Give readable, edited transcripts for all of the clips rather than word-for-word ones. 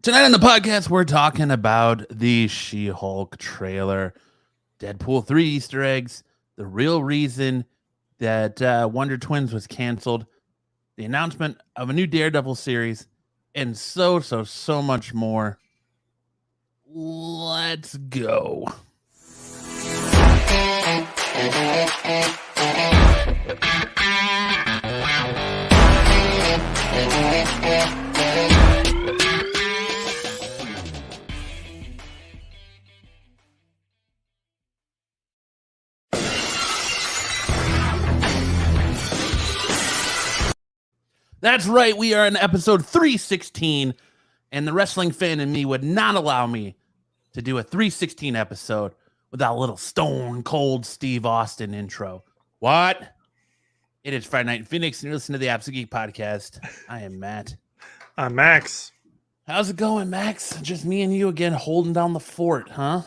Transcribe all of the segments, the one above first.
Tonight on the podcast, we're talking about the She-Hulk trailer, Deadpool 3 Easter eggs, the real reason that Wonder Twins was canceled, the announcement of a new Daredevil series, and so much more. Let's go. That's right. We are in episode 316, and the wrestling fan in me would not allow me to do a 316 episode without a little stone cold Steve Austin intro. What? It is Friday Night in Phoenix, and you're listening to the Absolute Geek Podcast. I am Matt. I'm Max. How's it going, Max? Just me and you again holding down the fort, huh?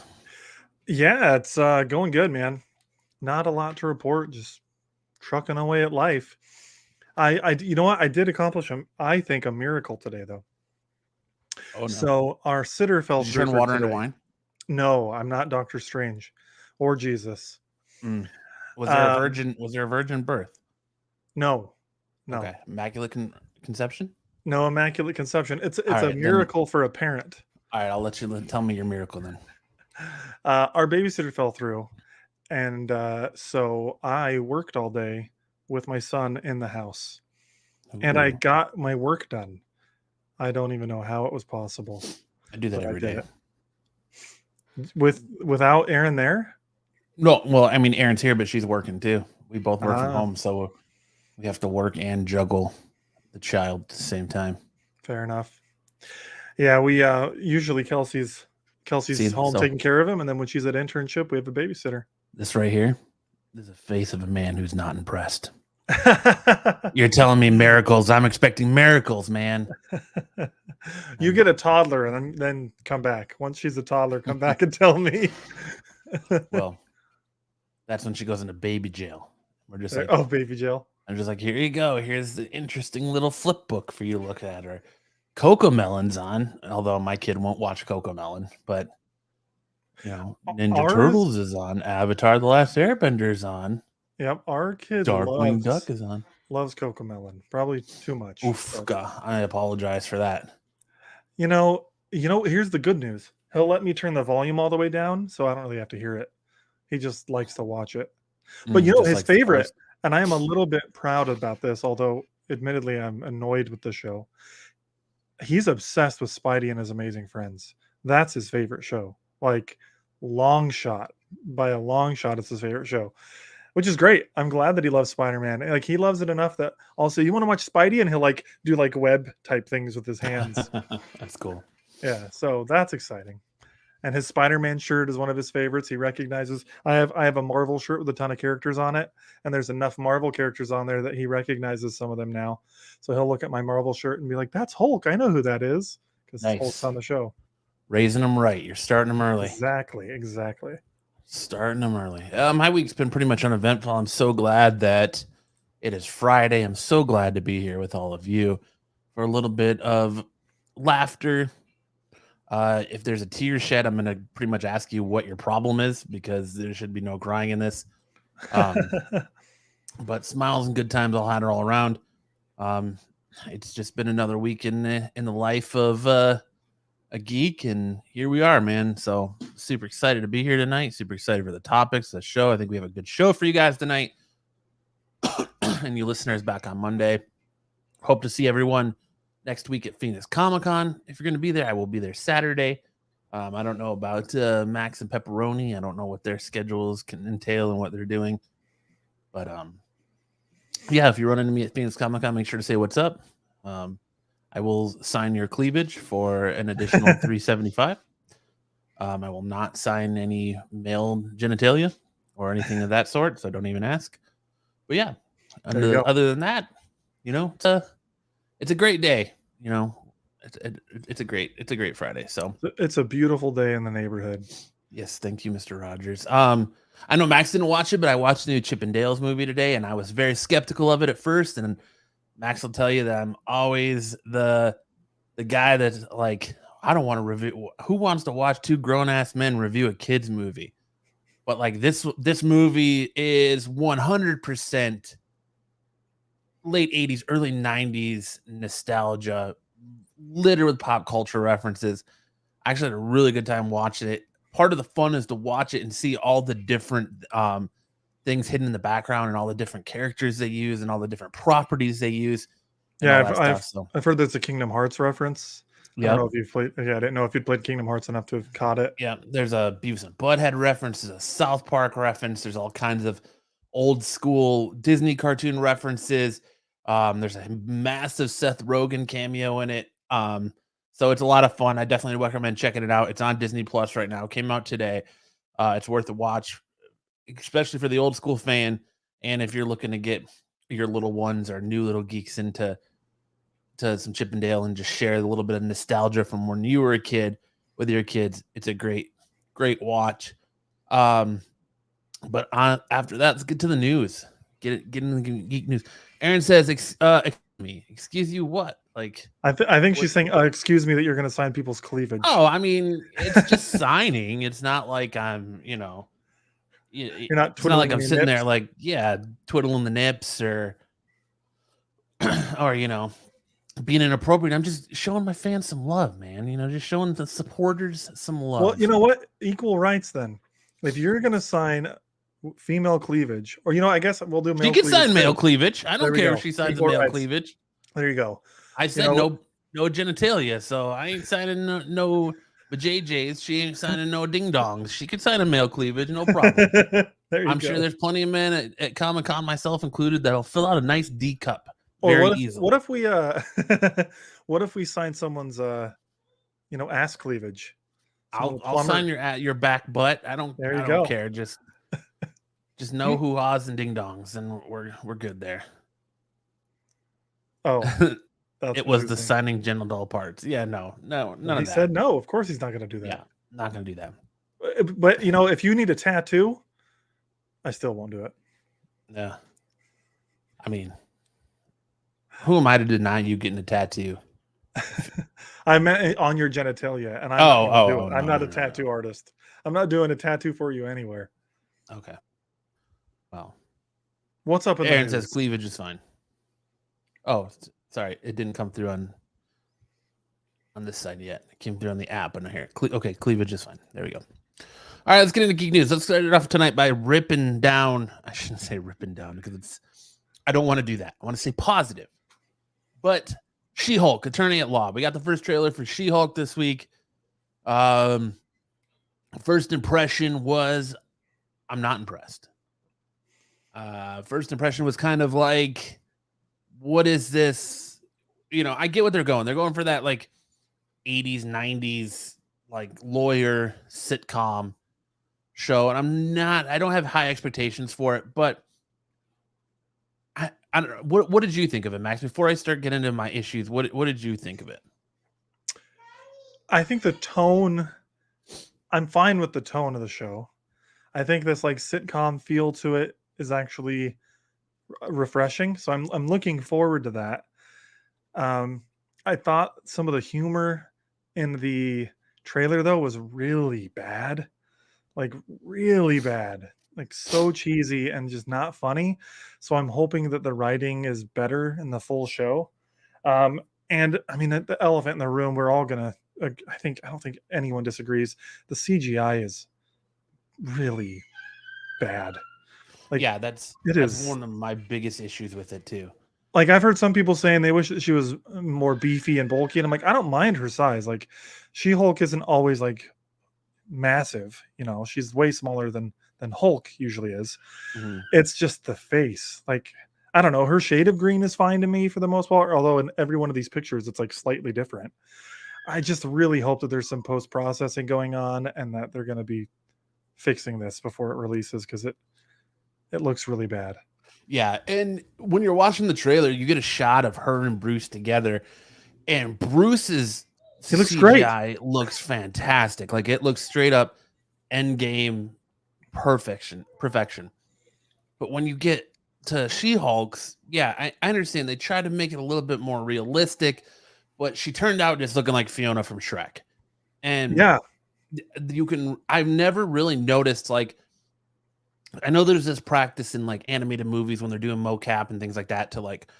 Yeah, it's going good, man. Not a lot to report, just trucking away at life. You know what? I did accomplish, I think, a miracle today, though. Oh, no. So our sitter fell Did you through turn for water today. into wine? No, I'm not Doctor Strange or Jesus. Was there a virgin? Was there a virgin birth? No. Okay. Immaculate conception? No immaculate conception. It's All a right, miracle for a parent. All right, I'll let you tell me your miracle then. Our babysitter fell through, and so I worked all day with my son in the house, and I Ooh, got my work done. I don't even know how it was possible. I do that but I every did day. it. Without Aaron there? No, well, I mean, Erin's here, but she's working too. We both work from Ah. home, so we have to work and juggle the child at the same time. Fair enough. Yeah, we usually Kelsey's See, home so- taking care of him, and then when she's at internship, we have a babysitter. This right here is the face of a man who's not impressed. You're telling me miracles. I'm expecting miracles, man. You get a toddler and then come back. Once she's a toddler, come back and tell me. Well, that's when she goes into baby jail. We're just like, Oh, baby Jill. I'm just like, here you go. Here's the interesting little flip book for you to look at. Or Coco Melon's on, although my kid won't watch Coco Melon, but you know, Ninja Turtles is on, Avatar: The Last Airbender's on, Yep, our kid Darkwing Duck is on. loves Coco Melon. Probably too much. Oof, but- God, I apologize for that. You know, here's the good news. He'll let me turn the volume all the way down, so I don't really have to hear it. He just likes to watch it. But Just his like the favorite, first- and I am a little bit proud about this, although admittedly I'm annoyed with the show. He's obsessed with Spidey and His Amazing Friends. That's his favorite show. Like, long shot. By a long shot, it's his favorite show. Which is great. I'm glad that he loves Spider-Man. Like, he loves it enough that also, you want to watch Spidey, and he'll like do like web type things with his hands. That's cool. Yeah, so that's exciting. And his Spider-Man shirt is one of his favorites. He recognizes. I have a Marvel shirt with a ton of characters on it, and there's enough Marvel characters on there that he recognizes some of them now. So he'll look at my Marvel shirt and be like, "That's Hulk. I know who that is," because Nice. Hulk's on the show. Raising them right. You're starting them early. Exactly. Starting them early. My week's been pretty much uneventful. I'm so glad that it is Friday. I'm so glad to be here with all of you for a little bit of laughter. If there's a tear shed, I'm going to pretty much ask you what your problem is, because there should be no crying in this. But smiles and good times all had all around. It's just been another week in the life of a geek, and here we are, man. So super excited to be here tonight. Super excited for the topics, the show. I think we have a good show for you guys tonight. And you listeners back on Monday. Hope to see everyone next week at Phoenix Comic-Con. If you're going to be there, I will be there Saturday. I don't know about Max and Pepperoni. I don't know what their schedules can entail and what they're doing. But yeah, if you run into me at Phoenix Comic-Con, make sure to say what's up. I will sign your cleavage for an additional $375. I will not sign any male genitalia or anything of that sort, so don't even ask. But yeah, other than that, it's a great day. It's a great Friday. So It's a beautiful day in the neighborhood. yes, thank you, Mr. Rogers. I know Max didn't watch it, but I watched the new Chip and Dale's movie today, and I was very skeptical of it at first. And Max will tell you that I'm always the guy that's like, I don't want to review. Who wants to watch two grown ass men review a kids movie? But like this movie is 100% late 80s, early 90s nostalgia, littered with pop culture references. I actually had a really good time watching it. Part of the fun is to watch it and see all the different things hidden in the background and all the different characters they use and all the different properties they use and Yeah, all that stuff. So I've heard there's a Kingdom Hearts reference. I don't yeah, know if you've played. Yeah, I didn't know if you'd played Kingdom Hearts enough to have caught it. yeah. There's a Beavis and Butthead reference. There's a South Park reference. There's all kinds of old school Disney cartoon references. There's a massive Seth Rogen cameo in it. So it's a lot of fun. I definitely recommend checking it out. It's on Disney Plus right now. It came out today. It's worth a watch, especially for the old school fan. And if you're looking to get your little ones or new little geeks into some Chip and Dale and just share a little bit of nostalgia from when you were a kid with your kids, it's a great watch. But after that, let's get to the news. Get in the geek news. Aaron says, excuse you, what? Like, I think she's saying, excuse me, that you're going to sign people's cleavage. Oh, I mean, it's just signing. It's not like I'm, you're not. It's not like I'm sitting there like, yeah, twiddling the nips or being inappropriate. I'm just showing my fans some love, man. Just showing the supporters some love. Well, you know what? Equal rights then. If you're going to sign female cleavage, or I guess we'll do male cleavage. She can sign male cleavage. I don't care if she signs male cleavage. There you go. I said no genitalia, so I ain't signing no JJs. She ain't signing no ding dongs. She could sign a male cleavage, no problem. I'm sure there's plenty of men at Comic-Con, myself included, that'll fill out a nice D cup very easily. What if we what if we sign someone's ass cleavage? I'll sign your back butt. I don't care. Just no hoo-ha's and ding dongs, and we're good there. Oh, it was the signing genital parts. Yeah, no, none of that. He said no. Of course, he's not going to do that. Yeah, not going to do that. But if you need a tattoo, I still won't do it. Yeah, I mean, who am I to deny you getting a tattoo? I meant on your genitalia, and I'm not a tattoo artist. I'm not doing a tattoo for you anywhere. Okay. Well, what's up? Aaron says cleavage is fine. Oh, sorry, it didn't come through on this side yet. It came through on the app, and I hear it. Okay, cleavage is fine. There we go. All right, let's get into geek news. Let's start it off tonight by ripping down. I shouldn't say ripping down because I don't want to do that. I want to say positive. But She-Hulk, Attorney at Law. We got the first trailer for She-Hulk this week. First impression was, I'm not impressed. First impression was kind of like, what is this? I get what they're going. They're going for that like 80s, 90s, like lawyer sitcom show. And I don't have high expectations for it, but I don't know. What did you think of it, Max? Before I start getting into my issues, what did you think of it? I think the tone, I'm fine with the tone of the show. I think this like sitcom feel to it is actually refreshing. So I'm looking forward to that. I thought some of the humor in the trailer though was really bad. Like really bad. Like so cheesy and just not funny. So I'm hoping that the writing is better in the full show. And I mean the elephant in the room, we're all gonna I don't think anyone disagrees. The CGI is really bad. Like, yeah, that's one of my biggest issues with it too. Like I've heard some people saying they wish that she was more beefy and bulky, and I'm like, I don't mind her size. Like She-Hulk isn't always like massive, she's way smaller than Hulk usually is. Mm-hmm. It's just the face. Like, I don't know, her shade of green is fine to me for the most part, although in every one of these pictures it's like slightly different. I just really hope that there's some post-processing going on and that they're going to be fixing this before it releases, because it looks really bad. Yeah, and when you're watching the trailer, you get a shot of her and Bruce together, and Bruce's CGI looks fantastic. Like it looks straight up Endgame perfection. But when you get to She-Hulk's, yeah, I understand they try to make it a little bit more realistic, but she turned out just looking like Fiona from Shrek. And Yeah. I've never really noticed, like, I know there's this practice in like animated movies when they're doing mocap and things like that to like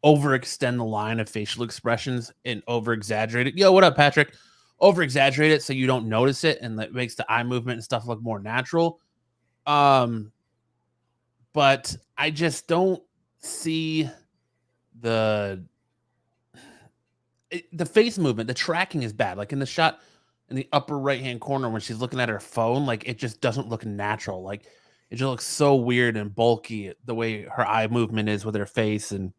overextend the line of facial expressions and over exaggerate it. Yo, what up, Patrick? Over exaggerate it so you don't notice it, and that makes the eye movement and stuff look more natural. Um, but I just don't see the the face movement. The tracking is bad. Like in the shot in the upper right hand corner when she's looking at her phone, like it just doesn't look natural. Like it just looks so weird and bulky the way her eye movement is with her face, and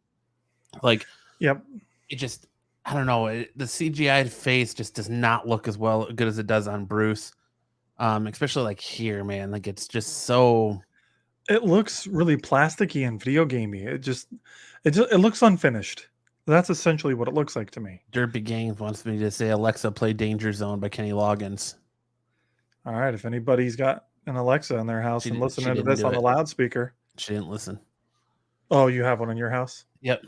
like Yep. it just, I don't know. The CGI face just does not look as good as it does on Bruce. Especially like here, man. Like it's just so. It looks really plasticky and video gamey. It looks unfinished. That's essentially what it looks like to me. Derpy Games wants me to say Alexa play Danger Zone by Kenny Loggins. All right, if anybody's got an Alexa in their house and listening to this on the loudspeaker. She didn't listen. Oh, you have one in your house? Yep.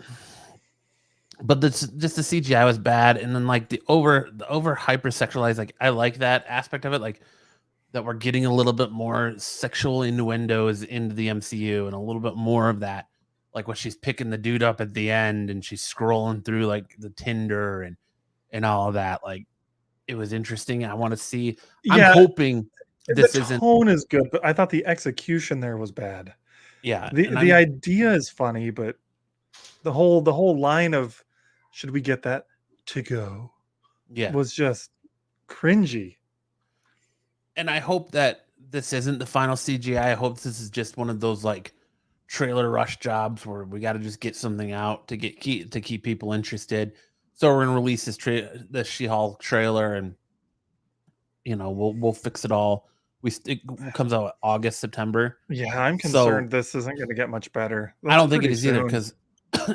But just the CGI was bad, and then like the over hypersexualized, like I like that aspect of it, like that we're getting a little bit more sexual innuendos into the MCU and a little bit more of that. Like when she's picking the dude up at the end and she's scrolling through like the Tinder and all of that. Like it was interesting. I want to see. Yeah, I'm hoping this the tone is good, but I thought the execution there was bad. Yeah, the idea is funny, but the whole line of should we get that to go? Yeah, was just cringy. And I hope that this isn't the final CGI. I hope this is just one of those like trailer rush jobs where we got to just get something out to keep people interested. So we're gonna release the She-Hulk trailer, and you know we'll fix it all. It comes out August, September. Yeah, I'm concerned this isn't going to get much better. I don't think it is either, because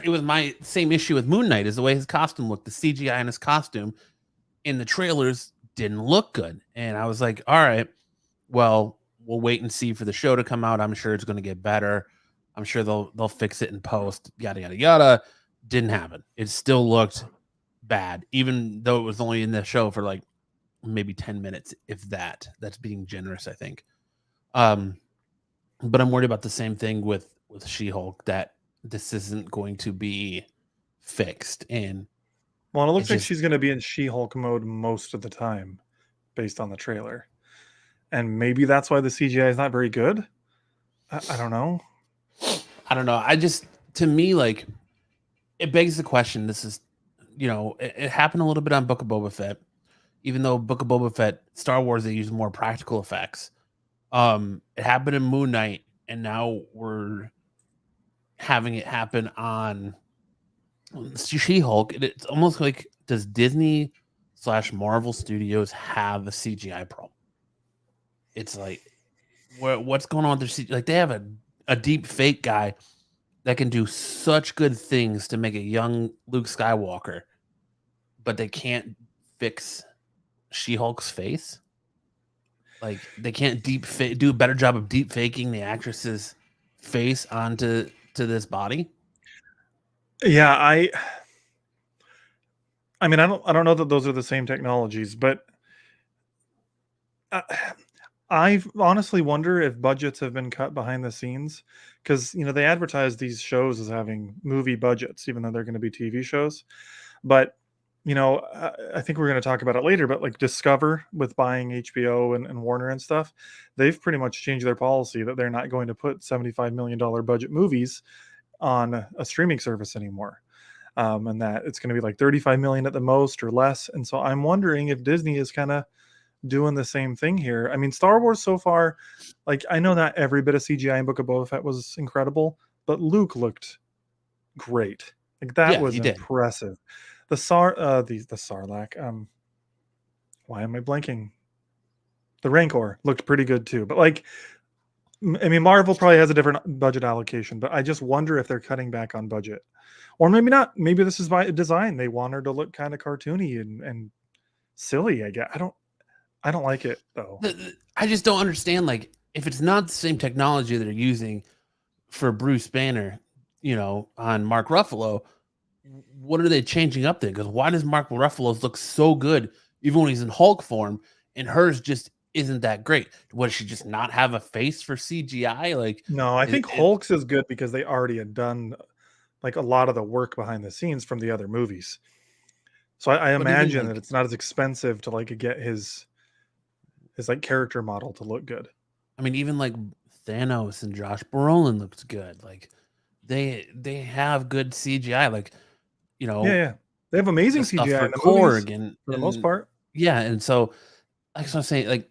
it was my same issue with Moon Knight, is the way his costume looked. The CGI in his costume in the trailers didn't look good, and I was like, all right, well, we'll wait and see for the show to come out. I'm sure it's going to get better. I'm sure they'll fix it in post. Yada yada yada. Didn't happen. It still looked bad, even though it was only in the show for like maybe 10 minutes, if that. That's being generous, I think. But I'm worried about the same thing with She-Hulk, that this isn't going to be fixed. And well, it looks like she's going to be in She-Hulk mode most of the time, based on the trailer. And maybe that's why the CGI is not very good. I don't know. I don't know. To me, like, it begs the question. This is, it happened a little bit on Book of Boba Fett. Even though Book of Boba Fett, Star Wars, they use more practical effects. It happened in Moon Knight, and now we're having it happen on She-Hulk. It's almost like, does Disney/Marvel Studios have a CGI problem? It's like, what's going on with their CGI? Like, they have a deep fake guy that can do such good things to make a young Luke Skywalker, but they can't fix She-Hulk's face. Like, they can't do a better job of deep faking the actress's face onto this body. Yeah, I mean, I don't know that those are the same technologies, but I honestly wonder if budgets have been cut behind the scenes, because they advertise these shows as having movie budgets, even though they're going to be TV shows. But I think we're going to talk about it later, but like Discover, with buying HBO and Warner and stuff, they've pretty much changed their policy that they're not going to put $75 million budget movies on a streaming service anymore. And that it's going to be like 35 million at the most or less. And so I'm wondering if Disney is kind of doing the same thing here. I mean, Star Wars so far, like, I know not every bit of CGI in Book of Boba Fett was incredible, but Luke looked great. Like, that was impressive. The Sarlacc, why am I blanking? The Rancor looked pretty good too. But like, I mean, Marvel probably has a different budget allocation, but I just wonder if they're cutting back on budget. Or maybe not. Maybe this is by design. They want her to look kind of cartoony and silly, I guess. I don't like it, though. I just don't understand. Like, if it's not the same technology that they're using for Bruce Banner, on Mark Ruffalo, what are they changing up there? Because why does Mark Ruffalo's look so good even when he's in Hulk form, and hers just isn't that great. Would she just not have a face for CGI? Like, No, I think it Hulk's is good because they already had done like a lot of the work behind the scenes from the other movies. So I but even imagine that like, it's not as expensive to like get his like character model to look good. I mean, even like Thanos and Josh Brolin looks good. Like, they have good CGI. Like, you Yeah, know, yeah. They have the amazing stuff CGI for in the movies Korg for the most and part. yeah, and so like I'm saying, like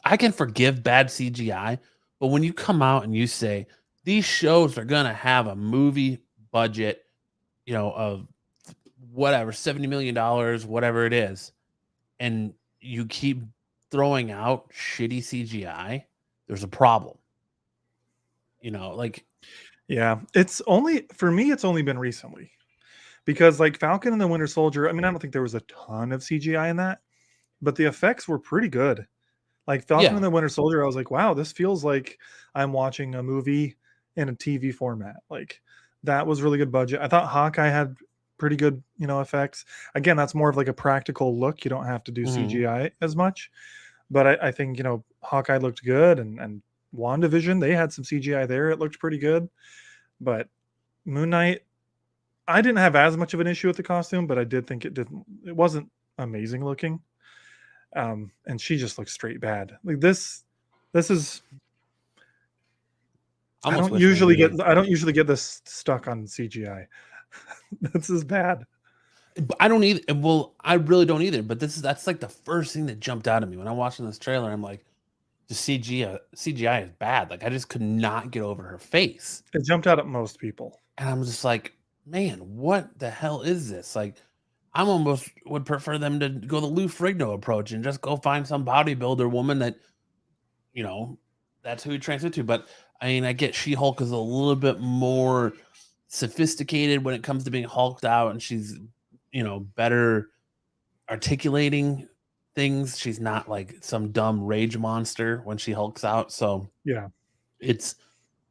I can forgive bad CGI, but when you come out and you say these shows are gonna have a movie budget, of whatever, $70 million, whatever it is, and you keep throwing out shitty CGI, there's a problem. Like Yeah, it's only for me. It's only been recently because like Falcon and the Winter Soldier. I mean, I don't think there was a ton of CGI in that, but the effects were pretty good. Like Falcon yeah, and the Winter Soldier, I was like, wow, this feels like I'm watching a movie in a TV format. Like that was really good budget. I thought Hawkeye had pretty good, effects. Again, that's more of like a practical look. You don't have to do mhm. CGI as much. But I think, Hawkeye looked good and WandaVision, they had some CGI there. It looked pretty good. But Moon Knight, I didn't have as much of an issue with the costume, but I did think it wasn't amazing looking. And she just looks straight bad. Like this is I almost wish I don't usually get this stuck on CGI. This is bad. I don't either. Well, I really don't either. But that's like the first thing that jumped out at me when I'm watching this trailer. I'm like, the CGI is bad. Like I just could not get over her face, It jumped out at most people. and I'm just like, man, what the hell is this? Like, I'm almost would prefer them to go the Lou Ferrigno approach and just go find some bodybuilder woman that you know that's who he trains into. But I mean, I get She Hulk is a little bit more sophisticated when it comes to being hulked out, and she's better articulating things. She's not like some dumb rage monster when she hulks out. So Yeah. it's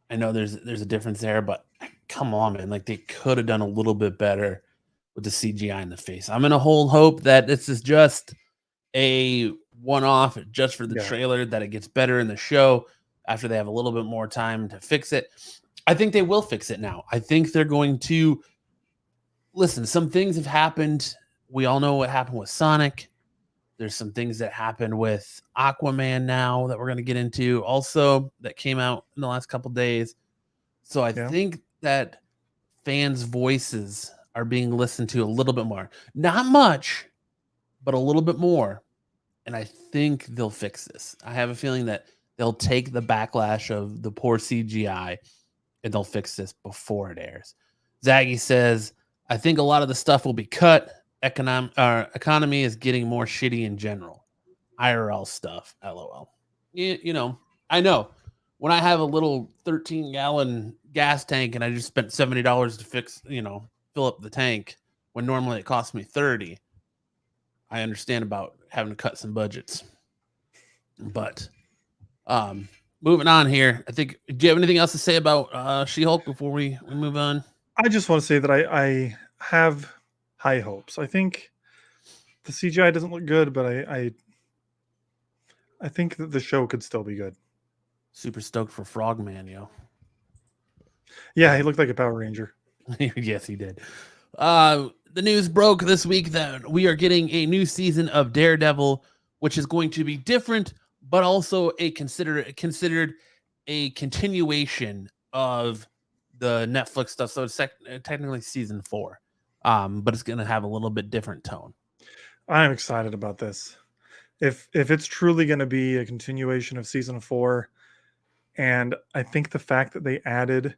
I know there's a difference there, but come on, man. Like they could have done a little bit better with the CGI in the face. I'm gonna hold hope that this is just a one-off just for the Yeah. trailer, that it gets better in the show after they have a little bit more time to fix it. I think they will fix it now. I think they're going to listen. Some things have happened. We all know what happened with Sonic. There's some things that happened with Aquaman now that we're going to get into also that came out in the last couple days. So I Yeah. think that fans' voices are being listened to a little bit more. Not much, but a little bit more. And I think they'll fix this. I have a feeling that they'll take the backlash of the poor CGI and they'll fix this before it airs. Zaggy says, I think a lot of the stuff will be cut. Economy is getting more shitty in general. IRL stuff. LOL. I know. When I have a little 13-gallon gas tank and I just spent $70 to fill up the tank when normally it costs me 30, I understand about having to cut some budgets. But moving on here, I think. Do you have anything else to say about She-Hulk before we move on? I just want to say that I have high hopes. I think the CGI doesn't look good, but I think that the show could still be good. Super stoked for Frogman, yo. Yeah, he looked like a Power Ranger. Yes, he did. The news broke this week that we are getting a new season of Daredevil, which is going to be different, but also considered a continuation of the Netflix stuff. So it's technically season 4, but it's going to have a little bit different tone. I'm excited about this. If it's truly going to be a continuation of season 4, and I think the fact that they added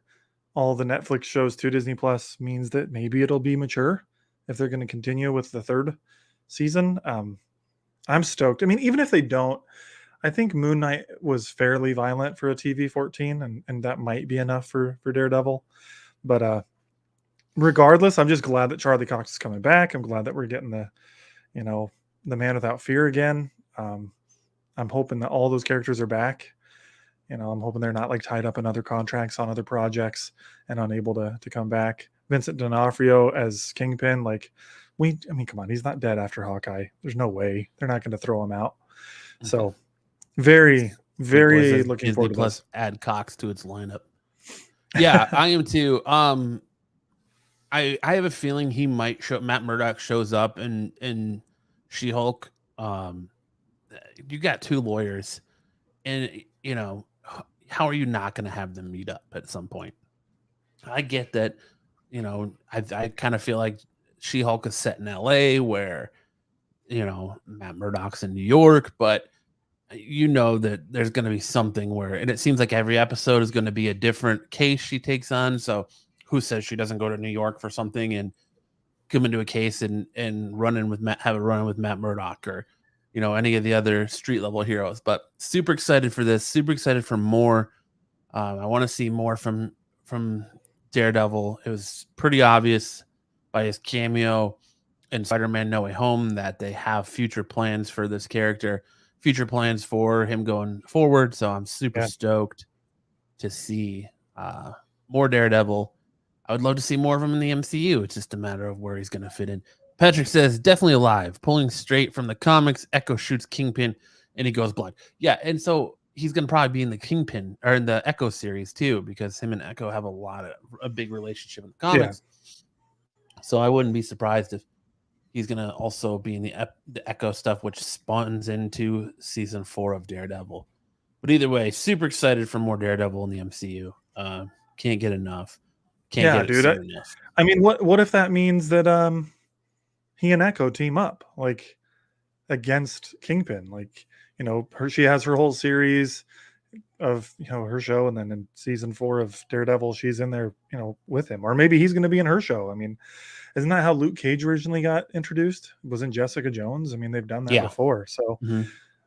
all the Netflix shows to Disney Plus means that maybe it'll be mature if they're going to continue with the third season. I'm stoked. I mean, even if they don't, I think Moon Knight was fairly violent for a TV 14, and that might be enough for Daredevil. But regardless, I'm just glad that Charlie Cox is coming back. I'm glad that we're getting the Man Without Fear again. I'm hoping that all those characters are back. I'm hoping they're not like tied up in other contracts on other projects and unable to come back. Vincent D'Onofrio as Kingpin, like I mean, come on, he's not dead after Hawkeye. There's no way they're not going to throw him out. So very, Big Boy very says looking Disney forward to Plus this. add Cox to its lineup. Yeah, I am too. I have a feeling he might show. Matt Murdock shows up in She-Hulk. You got two lawyers, and how are you not going to have them meet up at some point? I get that. I kind of feel like She-Hulk is set in L.A. where Matt Murdock's in New York, but that there's going to be something where, and it seems like every episode is going to be a different case she takes on. So who says she doesn't go to New York for something and come into a case and have a run with Matt Murdock or any of the other street level heroes? But super excited for this. Super excited for more. I want to see more from Daredevil. It was pretty obvious by his cameo in Spider-Man No Way Home that they have future plans for this character, future plans for him going forward. So I'm super stoked to see more Daredevil. I would love to see more of him in the MCU. It's just a matter of where he's going to fit in. Patrick says, definitely alive, pulling straight from the comics. Echo shoots Kingpin and he goes blind. Yeah, and so he's going to probably be in the Kingpin or in the Echo series too, because him and Echo have a big relationship in the comics. Yeah. So I wouldn't be surprised if he's going to also be in the Echo stuff, which spawns into season 4 of Daredevil. But either way, super excited for more Daredevil in the MCU. Can't get enough. Can't get it enough. I mean, what if that means that he and Echo team up like against Kingpin? Like, she has her whole series of her show, and then in season 4 of Daredevil, she's in there with him, or maybe he's going to be in her show. I mean, isn't that how Luke Cage originally got introduced? Wasn't Jessica Jones? I mean, they've done that before. So,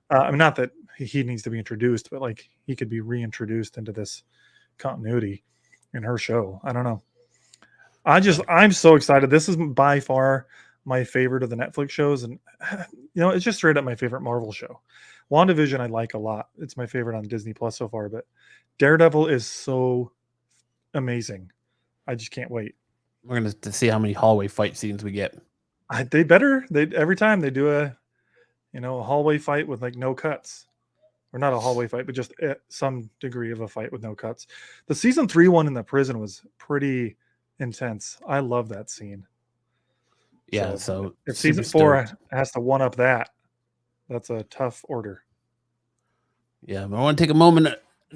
I mean, not that he needs to be introduced, but like he could be reintroduced into this continuity in her show. I don't know. I'm so excited. This is by far my favorite of the Netflix shows, and it's just straight up my favorite Marvel show. WandaVision I like a lot. It's my favorite on Disney Plus so far, but Daredevil is so amazing. I just can't wait. We're going to see how many hallway fight scenes we get. They every time they do a hallway fight with like no cuts, or not a hallway fight, but just some degree of a fight with no cuts. The season 3 one in the prison was pretty intense. I love that scene. Yeah. So if season 4 has to one up that, that's a tough order. Yeah, but I want to take a moment,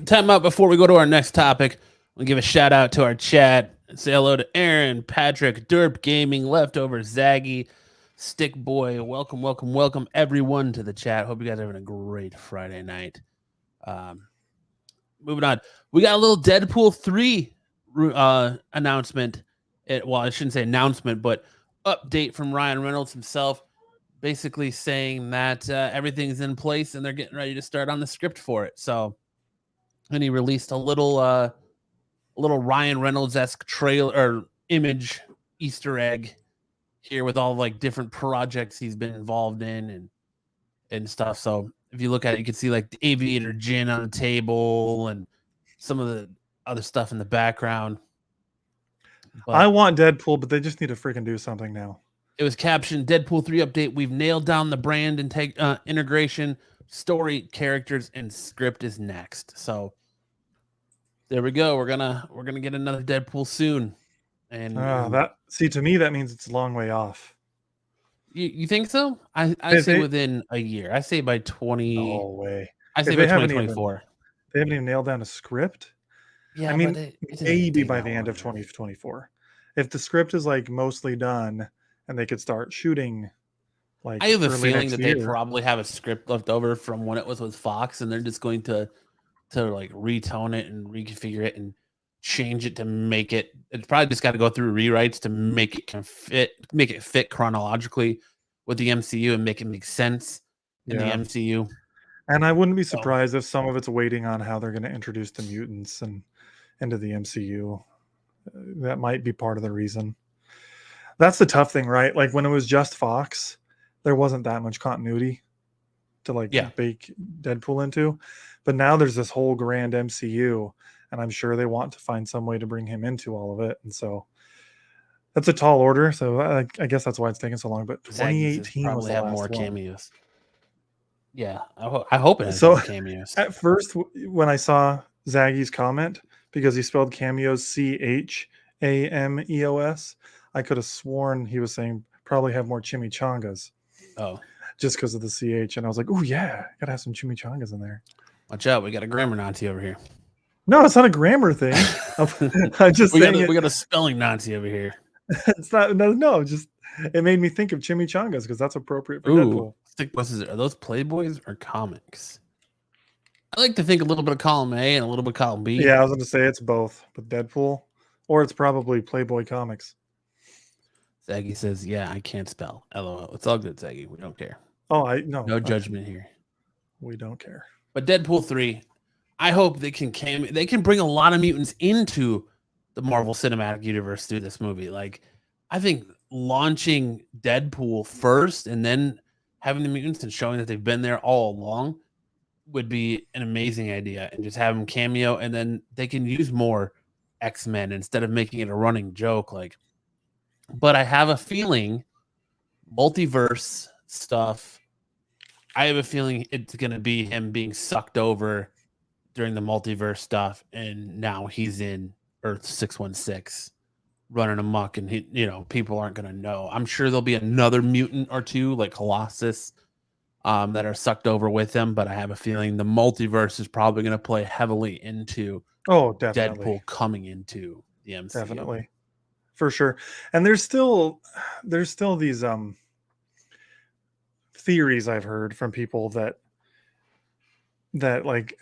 time out before we go to our next topic. We'll give a shout out to our chat. Say hello to Aaron, Patrick, Derp Gaming, Leftover, Zaggy, Stick Boy. Welcome everyone to the chat. Hope you guys are having a great Friday night. Moving on, we got a little Deadpool 3 announcement. I shouldn't say announcement, but update from Ryan Reynolds himself, basically saying that everything's in place and they're getting ready to start on the script for it. So, and he released a little Ryan Reynolds-esque trailer or image Easter egg here with all like different projects he's been involved in and stuff. So if you look at it, you can see like the aviator gin on the table and some of the other stuff in the background. But I want Deadpool, but they just need to freaking do something now. It was captioned Deadpool 3 update. We've nailed down the brand and integration, story, characters, and script is next. So there we go. We're gonna get another Deadpool soon. And to me that means it's a long way off. You think so? I say within a year. I say by 20. No way. I say by 2024. They haven't even nailed down a script. Yeah, I mean, maybe by the end of 2024. If the script is like mostly done and they could start shooting, like I have a feeling that they probably have a script left over from when it was with Fox, and they're just going to like retone it and reconfigure it and change it to make it. It's probably just got to go through rewrites to make it fit chronologically with the MCU and make it make sense in the MCU. And I wouldn't be surprised if some of it's waiting on how they're going to introduce the mutants and into the MCU. That might be part of the reason. That's the tough thing, right? Like when it was just Fox, there wasn't that much continuity to bake Deadpool into. But now there's this whole grand MCU, and I'm sure they want to find some way to bring him into all of it. And so That's a tall order, so I guess that's why it's taking so long. But Zaggy says 2018 was probably the have more last one. cameos. Yeah, I hope it has So more cameos. at first, when I saw Zaggy's comment, because he spelled cameos CHAMEOS, I could have sworn he was saying probably have more chimichangas Oh, just because of the CH. And I was like, oh, yeah, gotta have some chimichangas in there. watch out! We got a grammar Nazi over here. No, it's not a grammar thing. I'm just saying we got a spelling Nazi over here. it's not, no, just it made me think of chimichangas because that's appropriate for Ooh, Deadpool. stick buses. Are those Playboys or comics? I like to think a little bit of column A and a little bit of column B. Yeah, I was going to say it's both, but Deadpool, or it's probably Playboy Comics. Zaggy says, "Yeah, I can't spell." LOL. It's all good, Zaggy. We don't care. Oh, No judgment here. We don't care. But Deadpool 3, I hope they can bring a lot of mutants into the Marvel Cinematic Universe through this movie. Like, I think launching Deadpool first and then having the mutants and showing that they've been there all along would be an amazing idea, and just have them cameo, and then they can use more X-Men instead of making it a running joke. Like, but I have a feeling multiverse stuff, I have a feeling it's going to be him being sucked over during the multiverse stuff, and now he's in Earth 616 running amok, and people aren't going to know. I'm sure there'll be another mutant or two like Colossus that are sucked over with him, but I have a feeling the multiverse is probably going to play heavily into Definitely. Deadpool coming into the MCU. Definitely. For sure. And there's still these theories I've heard from people that like,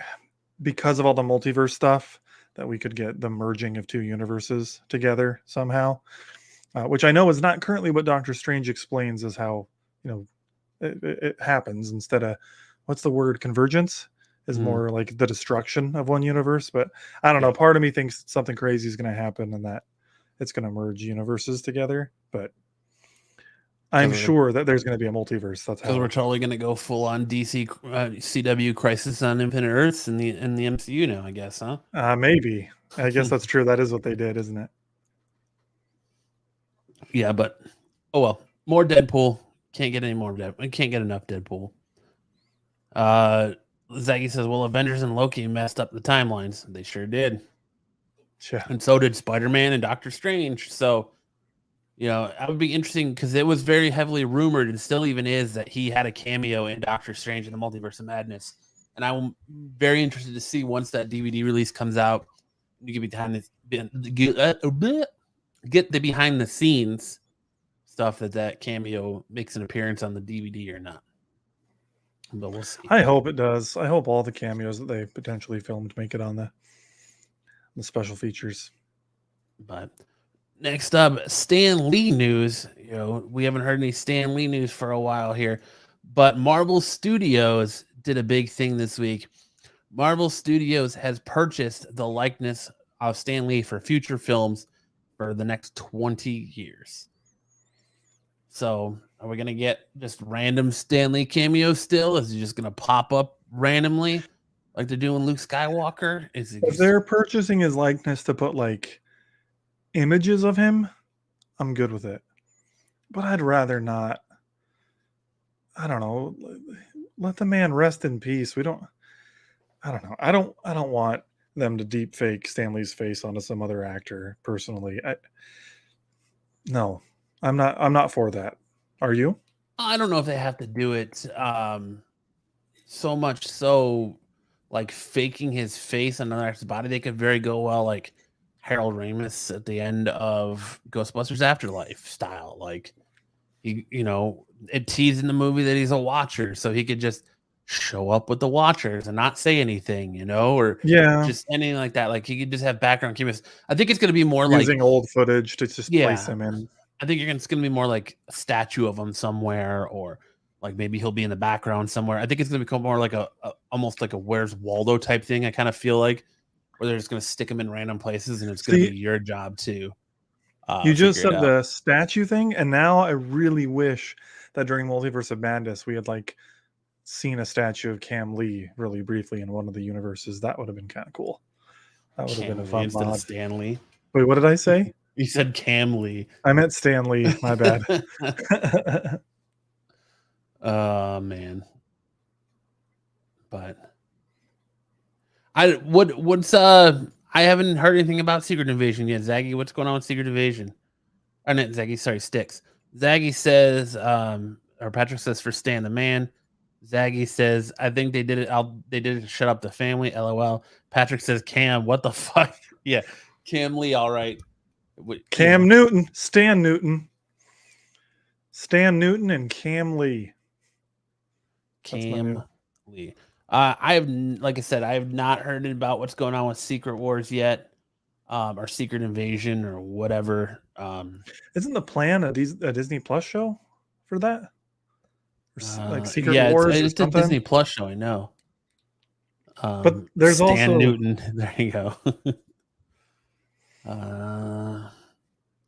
because of all the multiverse stuff, that we could get the merging of two universes together somehow, which I know is not currently what Doctor Strange explains as how it happens. Instead of, what's the word, convergence is more like the destruction of one universe. But I don't know, part of me thinks something crazy is going to happen and that it's going to merge universes together, but I'm sure that there's going to be a multiverse. That's how we're totally going to go full on DC CW Crisis on Infinite Earths in the MCU now, I guess, huh? Maybe. I guess that's true. That is what they did, isn't it? Yeah, but oh well. More Deadpool. Can't get any more Deadpool. Can't get enough Deadpool. Zaggy says, well, Avengers and Loki messed up the timelines. They sure did. Yeah. And so did Spider-Man and Doctor Strange. So, that would be interesting because it was very heavily rumored, and still even is, that he had a cameo in Doctor Strange in the Multiverse of Madness. And I'm very interested to see, once that DVD release comes out, you get the behind the scenes stuff that cameo makes an appearance on the DVD or not. But we'll see. I hope it does. I hope all the cameos that they potentially filmed make it on the special features. But next up, Stan Lee news. We haven't heard any Stan Lee news for a while here, but Marvel Studios did a big thing this week. Marvel Studios has purchased the likeness of Stan Lee for future films for the next 20 years. So are we going to get just random Stan Lee cameos still? Is he just going to pop up randomly like they're doing Luke Skywalker? If they're purchasing his likeness to put like images of him, I'm good with it. But I'd rather not. I don't know. Let the man rest in peace. I don't know. I don't want them to deep fake Stan Lee's face onto some other actor personally. No. I'm not for that. Are you? I don't know if they have to do it so much so like faking his face on another actor's body. They could very well like Harold Ramis at the end of Ghostbusters Afterlife style. Like it teased in the movie that he's a watcher, so he could just show up with the watchers and not say anything, or just anything like that. Like he could just have background cameos. I think it's going to be more using old footage to just place him in. I think it's going to be more like a statue of him somewhere, or like maybe he'll be in the background somewhere. I think it's going to become more like almost like a Where's Waldo type thing. I kind of feel like, where they're just going to stick him in random places, and it's going to be your job to. You just said the statue thing, and now I really wish that during Multiverse of Madness we had like seen a statue of Cam Lee really briefly in one of the universes. That would have been kind of cool. That would have been a fun mod. Stan Lee. Wait, what did I say? You said Cam Lee. I meant Stan Lee. My bad. Oh man. But I haven't heard anything about Secret Invasion yet. Zaggy, what's going on with Secret Invasion? Or not Zaggy, sorry, Sticks. Zaggy says, or Patrick says for Stan the Man. Zaggy says, I think they did it. They did it to shut up the family. LOL. Patrick says, Cam, what the fuck? Yeah, Cam Lee, all right. Cam Newton, Stan Newton, and Cam Lee. Cam Lee. I have, like I said, I have not heard about what's going on with Secret Wars yet, or Secret Invasion or whatever. Isn't the plan a Disney Plus show for that? Or like Secret yeah, Wars? It's a Disney Plus show. I know. But there's Stan also Newton. There you go.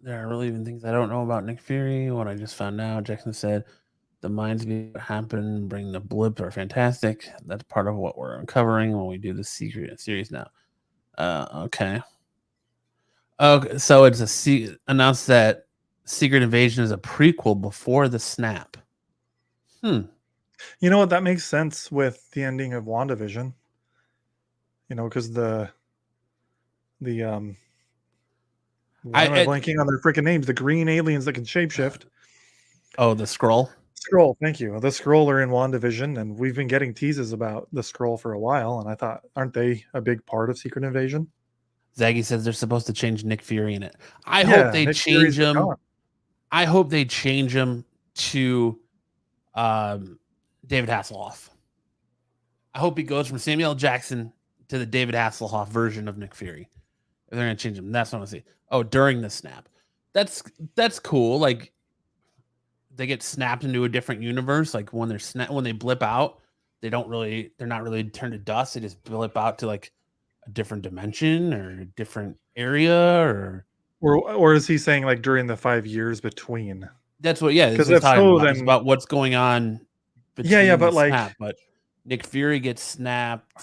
There are really even things I don't know about Nick Fury. What I just found out, Jackson said, the minds of what happened, bring the blip are fantastic. That's part of what we're uncovering when we do the Secret series now. Okay. Okay, so it's announced that Secret Invasion is a prequel before the snap. You know what? That makes sense with the ending of WandaVision. You know, because why am I blanking on their freaking names? The green aliens that can shapeshift. Oh, the Skrull? Skrull, thank you. The Skrull are in WandaVision, and we've been getting teases about the Skrull for a while, and I thought, aren't they a big part of Secret Invasion? Zaggy says they're supposed to change Nick Fury in it. I hope they change him. I hope they change him to David Hasselhoff. I hope he goes from Samuel L. Jackson to the David Hasselhoff version of Nick Fury. If they're gonna change him, that's what I want to see. Oh, during the snap, that's cool. Like they get snapped into a different universe. Like when they blip out, they're not really turned to dust. They just blip out to like a different dimension or a different area, or is he saying like during the 5 years between? That's what, yeah. Because it's about what's going on. But Nick Fury gets snapped.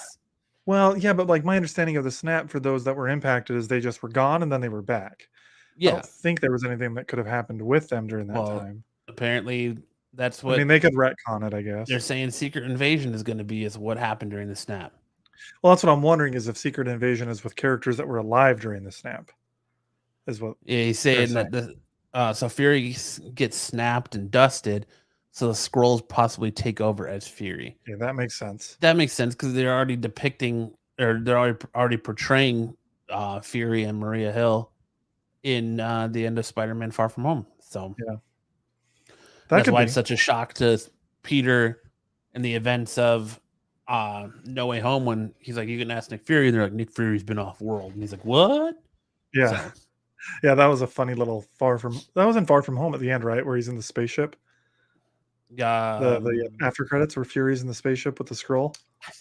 Well, yeah, but like my understanding of the snap for those that were impacted is they just were gone and then they were back. Yeah, I don't think there was anything that could have happened with them during that time. Apparently, that's what. I mean, they could retcon it, I guess. They're saying Secret Invasion is going to be what happened during the snap. Well, that's what I'm wondering is if Secret Invasion is with characters that were alive during the snap. Is what? Yeah, he's saying that so Fury gets snapped and dusted, so the Skrulls possibly take over as Fury. Yeah, that makes sense. That makes sense because they're already depicting, or they're already portraying Fury and Maria Hill in the end of Spider-Man: Far From Home. So yeah, that's why it's such a shock to Peter in the events of No Way Home when he's like, "You can ask Nick Fury." And they're like, "Nick Fury's been off world," and he's like, "What?" Yeah. So, yeah, that was a funny little that was in Far From Home at the end, right? Where he's in the spaceship. Yeah. The after credits where Fury's in the spaceship with the Skrull. I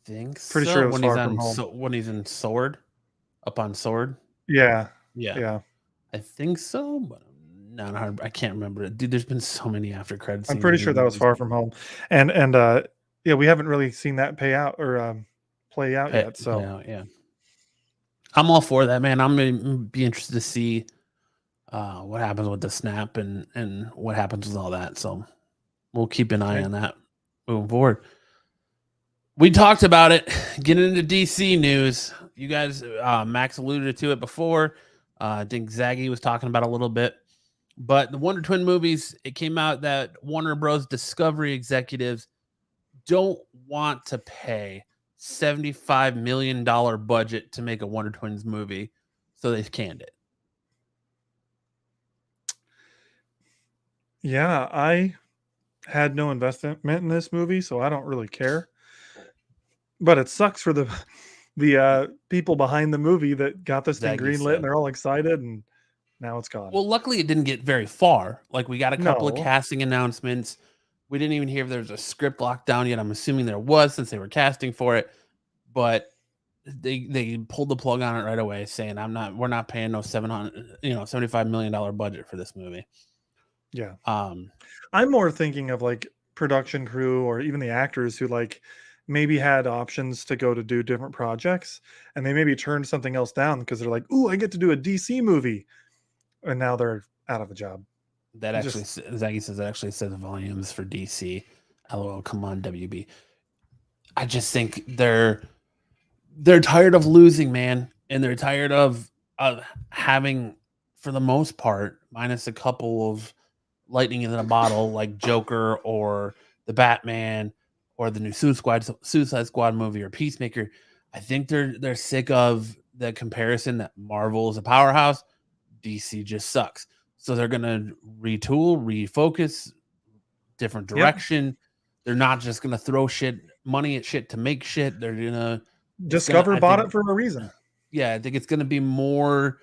think pretty sure it was when he's in Sword, up on Sword. Yeah. I think so, but I can't remember it. Dude, there's been so many after credits. I'm pretty sure that was Far From Home, and yeah, we haven't really seen that play out yet. So yeah. I'm all for that, man. I'm gonna be interested to see what happens with the snap and what happens with all that. So we'll keep an eye on that moving forward. We talked about it. Getting into DC news. You guys, Max alluded to it before. I think Zaggy was talking about a little bit. But the Wonder Twin movies, it came out that Warner Bros. Discovery executives don't want to pay $75 million budget to make a Wonder Twins movie, so they canned it. Yeah, I had no investment in this movie, so I don't really care. But it sucks for the people behind the movie that got this thing greenlit and they're all excited, and now it's gone. Well, luckily it didn't get very far. Like we got a couple of casting announcements. We didn't even hear if there was a script locked down yet. I'm assuming there was since they were casting for it, but they pulled the plug on it right away, saying we're not paying no $75 million budget for this movie. Yeah. I'm more thinking of like production crew or even the actors who like maybe had options to go to do different projects, and they maybe turned something else down because they're like, "Ooh, I get to do a DC movie," and now they're out of a job. That It actually, just Zaggy says that actually says volumes for DC. LOL, come on, WB. I just think they're tired of losing, man, and they're tired of having, for the most part, minus a couple of lightning in a bottle like Joker or the Batman or the new Suicide Squad movie or Peacemaker. I think they're sick of the comparison that Marvel is a powerhouse, DC just sucks. So they're gonna retool, refocus, different yep. direction. They're not just gonna throw money at shit to make shit. They're gonna it's gonna Discover I bought think it for a reason. yeah, I think it's gonna be more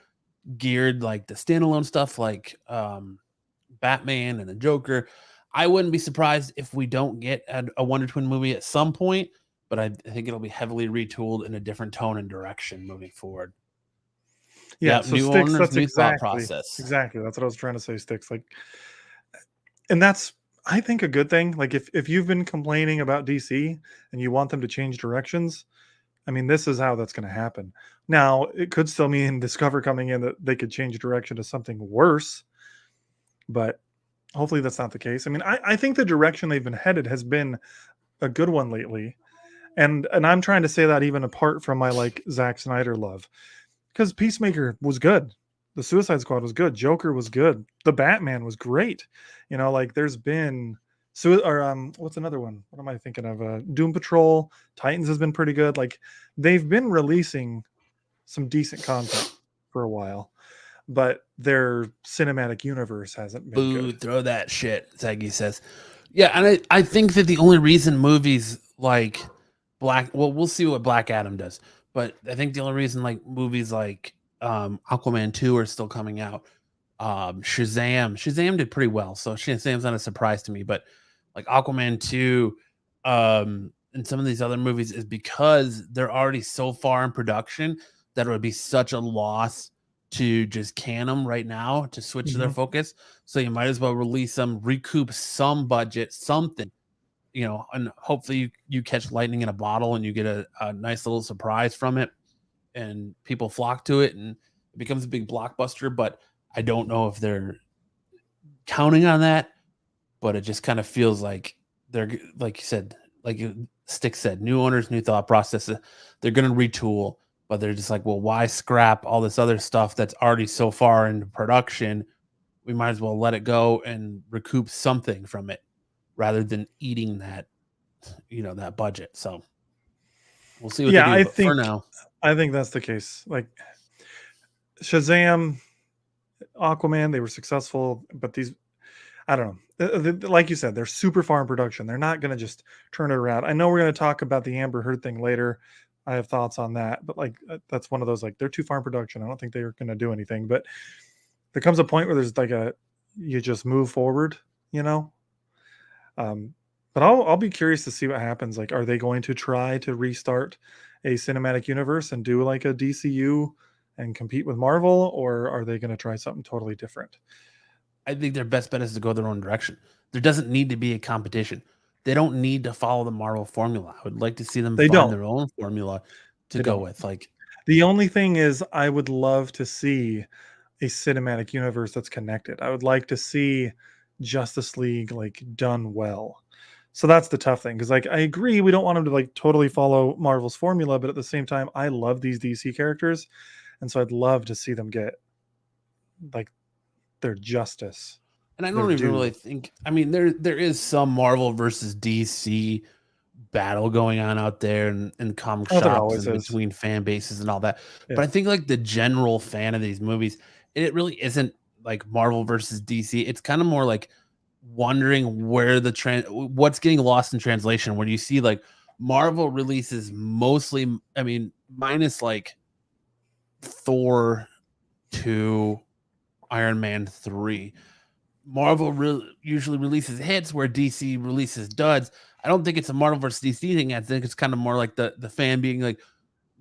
geared like the standalone stuff like Batman and the Joker. I wouldn't be surprised if we don't get a Wonder Twin movie at some point, but I think it'll be heavily retooled in a different tone and direction moving forward. Yeah, Yep, so new Sticks, owners, that's new thought exactly process. that's what I was trying to say, Sticks. Like, and that's, I think, a good thing. Like, if you've been complaining about DC and you want them to change directions, I mean, this is how that's going to happen. Now, it could still mean Discover coming in that they could change direction to something worse, but hopefully that's not the case. I mean, I think the direction they've been headed has been a good one lately. And I'm trying to say that even apart from my like Zack Snyder love, because Peacemaker was good, the Suicide Squad was good, Joker was good, the Batman was great. You know, like there's been what's another one? What am I thinking of? Doom Patrol, Titans has been pretty good. Like they've been releasing some decent content for a while, but their cinematic universe hasn't been Boo, good. throw that shit, Zaggy says. Yeah, and I think that the only reason movies like we'll see what Black Adam does, but I think the only reason like movies like Aquaman 2 are still coming out. Shazam did pretty well, so Shazam's not a surprise to me, but like Aquaman 2 and some of these other movies is because they're already so far in production that it would be such a loss to just can them right now to switch their Mhm. focus. So you might as well release them, recoup some budget, something, and hopefully you catch lightning in a bottle and you get a nice little surprise from it and people flock to it and it becomes a big blockbuster. But I don't know if they're counting on that, but it just kind of feels like they're, like you said, like Stick said, new owners, new thought process. They're going to retool, but they're just like, well, why scrap all this other stuff that's already so far into production? We might as well let it go and recoup something from it rather than eating that budget. So we'll see what they Yeah, do. But for now, I think that's the case. Like Shazam, Aquaman, they were successful, but these, I don't know. Like you said, they're super far in production. They're not going to just turn it around. I know we're going to talk about the Amber Heard thing later. I have thoughts on that, but like that's one of those, like, they're too far in production. I don't think they're going to do anything. But there comes a point where there's like you just move forward, you know. But I'll be curious to see what happens. Like, are they going to try to restart a cinematic universe and do like a DCU and compete with Marvel, or are they going to try something totally different? I think their best bet is to go their own direction. There doesn't need to be a competition. They don't need to follow the Marvel formula. I would like to see them They find don't. their own formula to They go don't. with. Like, The only thing is, I would love to see a cinematic universe that's connected. I would like to see Justice League like done well. So that's the tough thing, because like I agree we don't want them to like totally follow Marvel's formula, but at the same time I love these DC characters, and so I'd love to see them get like their justice, and I their don't even really due. think. I mean, there is some Marvel versus DC battle going on out there and comic Oh, there shops always and is. between fan bases and all that. Yeah. But I think like the general fan of these movies, it really isn't like Marvel versus DC. It's kind of more like wondering where what's getting lost in translation when you see like Marvel releases mostly, I mean, minus like Thor 2, Iron Man 3. Marvel usually releases hits where DC releases duds. I don't think it's a Marvel versus DC thing. I think it's kind of more like the fan being like,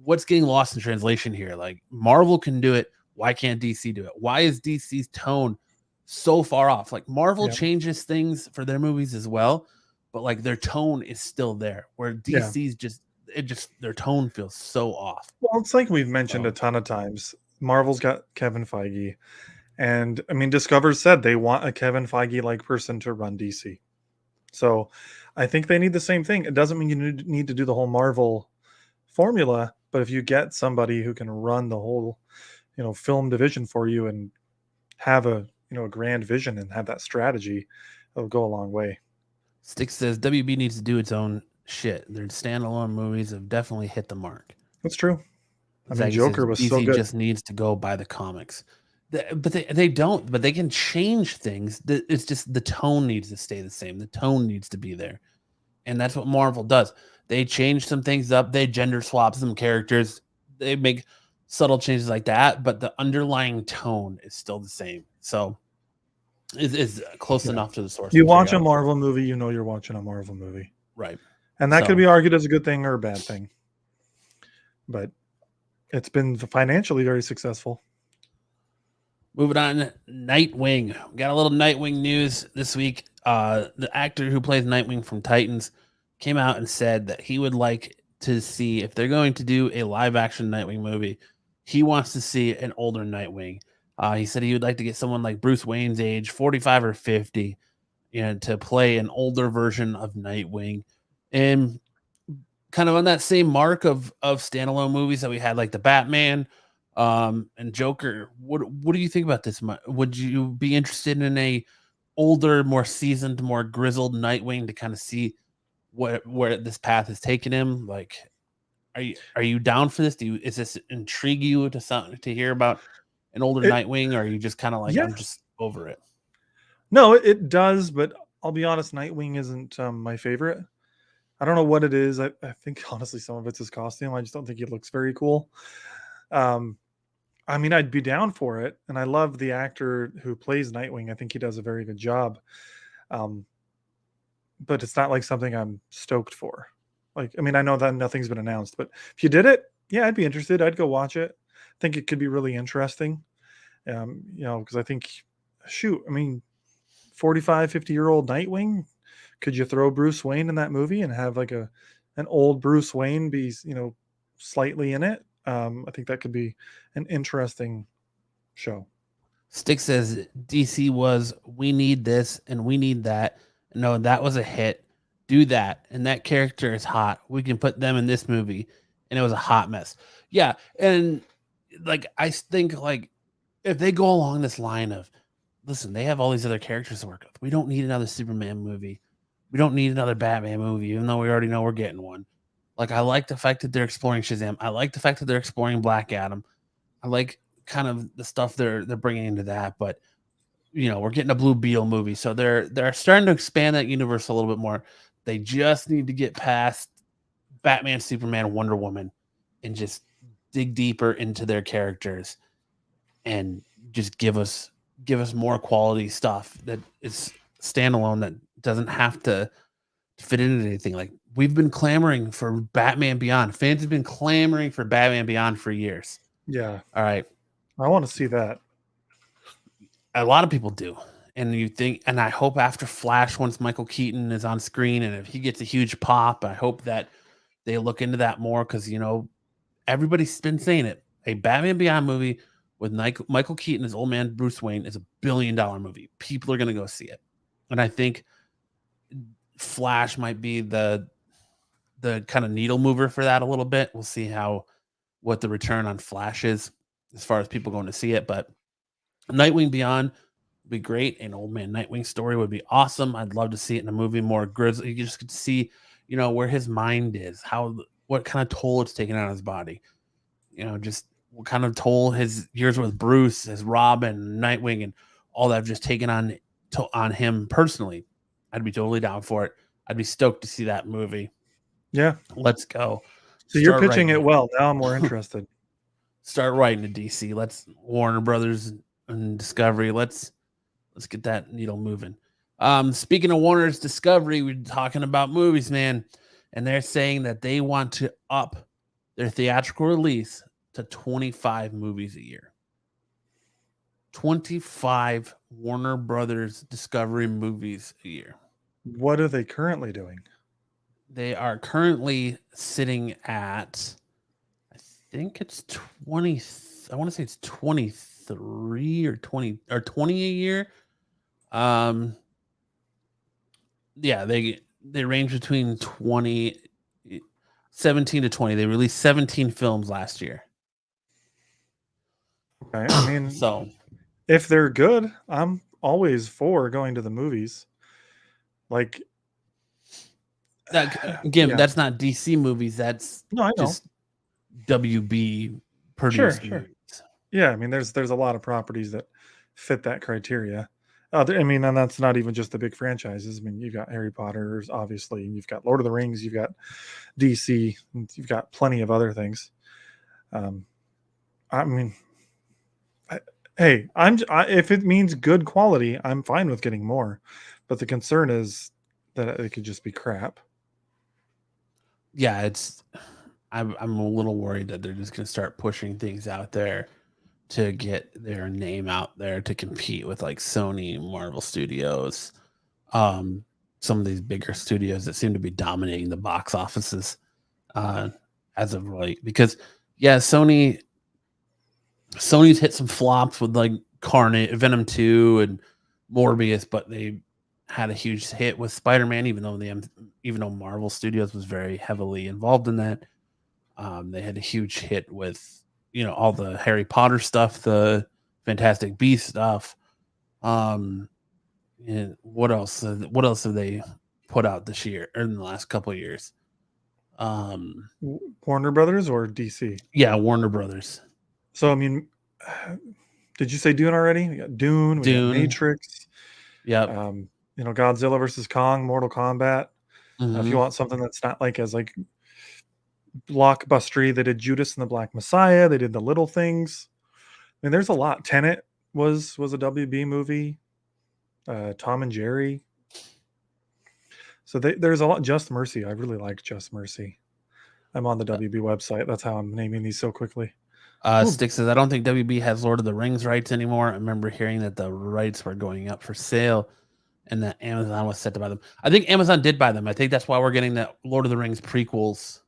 what's getting lost in translation here? Like Marvel can do it. Why can't DC do it? Why is DC's tone so far off? Like Marvel Yeah. changes things for their movies as well, but like their tone is still there. Where Yeah. DC's just their tone feels so off. Well, it's like we've mentioned a So ton of times. Marvel's got Kevin Feige, and I mean, Discover said they want a Kevin Feige like person to run DC. So I think they need the same thing. It doesn't mean you need to do the whole Marvel formula, but if you get somebody who can run the whole, film division for you and have a grand vision and have that strategy, it'll go a long way. Stick says WB needs to do its own shit. Their standalone movies have definitely hit the mark. That's true. I mean, Zaggy says Joker was so DC good. just needs to go by the comics. But they don't, but they can change things. It's just the tone needs to stay the same. The tone needs to be there. And that's what Marvel does. They change some things up. They gender swap some characters. They make subtle changes like that, but the underlying tone is still the same. So it's close enough to the source. You watch a Marvel movie, you're watching a Marvel movie. Right. And that could be argued as a good thing or a bad thing. But it's been financially very successful. Moving on, Nightwing. Got a little Nightwing news this week. The actor who plays Nightwing from Titans came out and said that he would like to see, if they're going to do a live action Nightwing movie, he wants to see an older Nightwing. He said he would like to get someone like Bruce Wayne's age, 45 or 50, to play an older version of Nightwing. And kind of on that same mark of standalone movies that we had, like the Batman and Joker. What do you think about this? Would you be interested in a older, more seasoned, more grizzled Nightwing to kind of see where this path has taken him? Like, are you down for this? Is this intrigue you to hear about an older Nightwing, or are you just kind of like, I'm just over it? No, it does, but I'll be honest, Nightwing isn't my favorite. I don't know what it is. I think honestly some of it's his costume. I just don't think he looks very cool. I mean, I'd be down for it, and I love the actor who plays Nightwing. I think he does a very good job. But it's not like something I'm stoked for. Like, I mean, I know that nothing's been announced, but if you did it, yeah, I'd be interested. I'd go watch it. I think it could be really interesting. Because I think, I mean, 45, 50-year-old Nightwing, could you throw Bruce Wayne in that movie and have like an old Bruce Wayne be, slightly in it? I think that could be an interesting show. Stick says DC was, we need this and we need that. No, that was a hit. Do that. And that character is hot. We can put them in this movie. And it was a hot mess. Yeah. And like, I think like if they go along this line of, listen, they have all these other characters to work with. We don't need another Superman movie. We don't need another Batman movie, even though we already know we're getting one. Like, I like the fact that they're exploring Shazam. I like the fact that they're exploring Black Adam. I like kind of the stuff they're bringing into that, but we're getting a Blue Beetle movie, so they're starting to expand that universe a little bit more. They just need to get past Batman, Superman, Wonder Woman, and just dig deeper into their characters, and just give us more quality stuff that is standalone, that doesn't have to fit into anything. Like, we've been clamoring for Batman Beyond. Fans have been clamoring for Batman Beyond for years. Yeah. All right. I want to see that. A lot of people do. And you think, and I hope after Flash, once Michael Keaton is on screen and if he gets a huge pop, I hope that they look into that more, because, everybody's been saying it. A Batman Beyond movie with Michael Keaton as old man Bruce Wayne is $1 billion movie. People are going to go see it. And I think Flash might be the kind of needle mover for that a little bit. We'll see what the return on Flash is as far as people going to see it. But Nightwing Beyond would be great. An old man Nightwing story would be awesome. I'd love to see it in a movie more grizzly. You just get to see, where his mind is, what kind of toll it's taken on his body. Just what kind of toll his years with Bruce, as Robin, Nightwing, and all that have just taken on him personally. I'd be totally down for it. I'd be stoked to see that movie. Yeah. Let's go. So you're pitching it well. Now I'm more interested. Start writing to DC. Let's Warner Brothers and Discovery. Let's get that needle moving. Speaking of Warner's Discovery, we're talking about movies, man, and they're saying that they want to up their theatrical release to 25 movies a year. 25 Warner Brothers Discovery movies a year. What are they currently doing? They are currently sitting at, I think it's 20. I want to say it's 23 or 20 a year. Yeah, they range between 17 to 20. They released 17 films last year. Okay, I mean, So if they're good, I'm always for going to the movies. Like, again, yeah, that's not DC movies. That's no, I know. just WB Sure, produced sure. movies. Yeah, I mean, there's a lot of properties that fit that criteria. I mean, and that's not even just the big franchises. I mean, you've got Harry Potter's, obviously, you've got Lord of the Rings, you've got DC, and you've got plenty of other things. I mean, hey, if it means good quality, I'm fine with getting more. But the concern is that it could just be crap. Yeah, I'm a little worried that they're just going to start pushing things out there to get their name out there to compete with like Sony, Marvel Studios, um, some of these bigger studios that seem to be dominating the box offices uh, as of late. Because yeah, Sony's hit some flops with like Carnage, Venom 2, and Morbius, but they had a huge hit with Spider-Man, even though Marvel Studios was very heavily involved in that. They had a huge hit with all the Harry Potter stuff, the Fantastic Beast stuff. And what else? What else have they put out this year or in the last couple of years? Warner Brothers or DC? Yeah, Warner Brothers. So, I mean, did you say Dune already? We got Dune, we got Dune. Matrix, Yep. Godzilla versus Kong, Mortal Kombat. If you Mhm. want something that's not like as like blockbustery, they did Judas and the Black Messiah. They did The Little Things. I mean, there's a lot. Tenet was a WB movie. Tom and Jerry. So there's a lot. Just Mercy. I really like Just Mercy. I'm on the Uh, WB website. That's how I'm naming these so quickly. Ooh, Stick says, I don't think WB has Lord of the Rings rights anymore. I remember hearing that the rights were going up for sale and that Amazon was set to buy them. I think Amazon did buy them. I think that's why we're getting the Lord of the Rings prequels.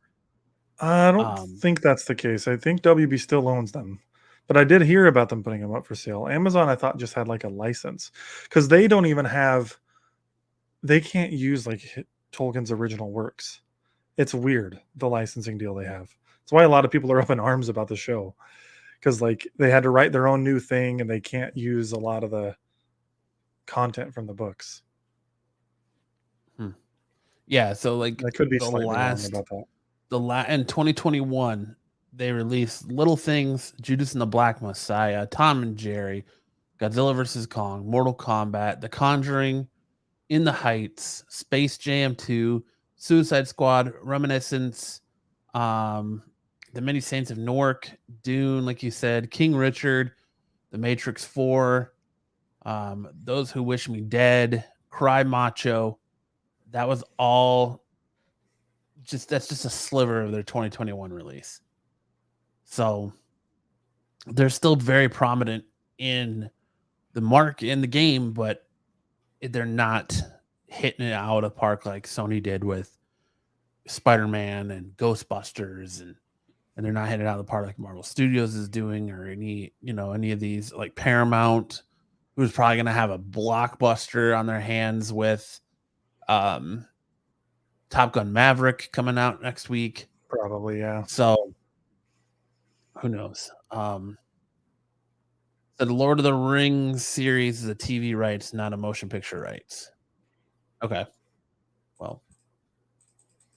I don't Um, think that's the case. I think WB still owns them, but I did hear about them putting them up for sale. Amazon, I thought, just had like a license because they don't even have. They can't use like Tolkien's original works. It's weird the licensing deal they have. That's why a lot of people are up in arms about the show because like they had to write their own new thing and they can't use a lot of the content from the books. hmm. Yeah, so like I could be the slightly wrong last about that. in 2021, they released Little Things, Judas and the Black Messiah, Tom and Jerry, Godzilla vs. Kong, Mortal Kombat, The Conjuring, In the Heights, Space Jam 2, Suicide Squad, Reminiscence, um, The Many Saints of Newark, Dune, like you said, King Richard, The Matrix 4, Those Who Wish Me Dead, Cry Macho. That was all that's just a sliver of their 2021 release. So they're still very prominent in the game, but they're not hitting it out of the park like Sony did with Spider-Man and Ghostbusters, and they're not hitting it out of the park like Marvel Studios is doing, or any of these like Paramount, who's probably going to have a blockbuster on their hands with um, Top Gun Maverick coming out next week. Probably, yeah. So who knows? The Lord of the Rings series is a TV rights, not a motion picture rights. Okay. Well,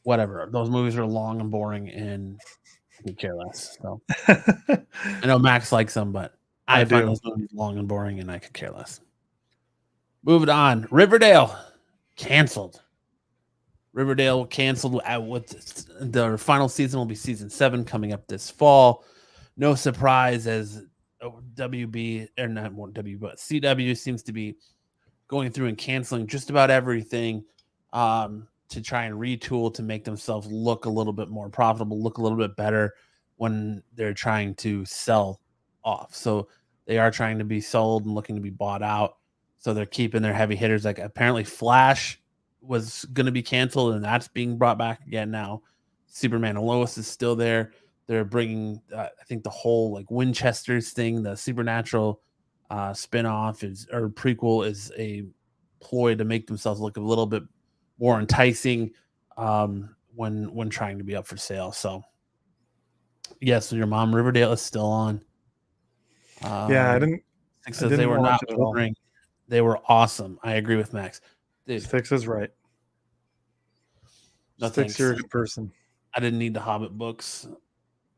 whatever. Those movies are long and boring, and I could care less. So I know Max likes them, but I I find do. those movies long and boring, and I could care less. Moving on. Riverdale canceled. Riverdale canceled with their final season will be season 7 coming up this fall. No surprise, as WB or not more W, but CW seems to be going through and canceling just about everything to try and retool to make themselves look a little bit more profitable, look a little bit better when they're trying to sell off. So they are trying to be sold and looking to be bought out. So they're keeping their heavy hitters. Like apparently Flash was going to be canceled, and that's being brought back again now. Superman and Lois is still there. They're bringing, I think, the whole like Winchester's thing, the Supernatural spinoff or prequel, is a ploy to make themselves look a little bit more enticing when trying to be up for sale. So, yes, so your mom Riverdale is still on. Yeah, I didn't. It says they were not boring. They were awesome. I agree with Max. Dude, Sticks is right. No, Sticks, you're a good person. I didn't need the Hobbit books.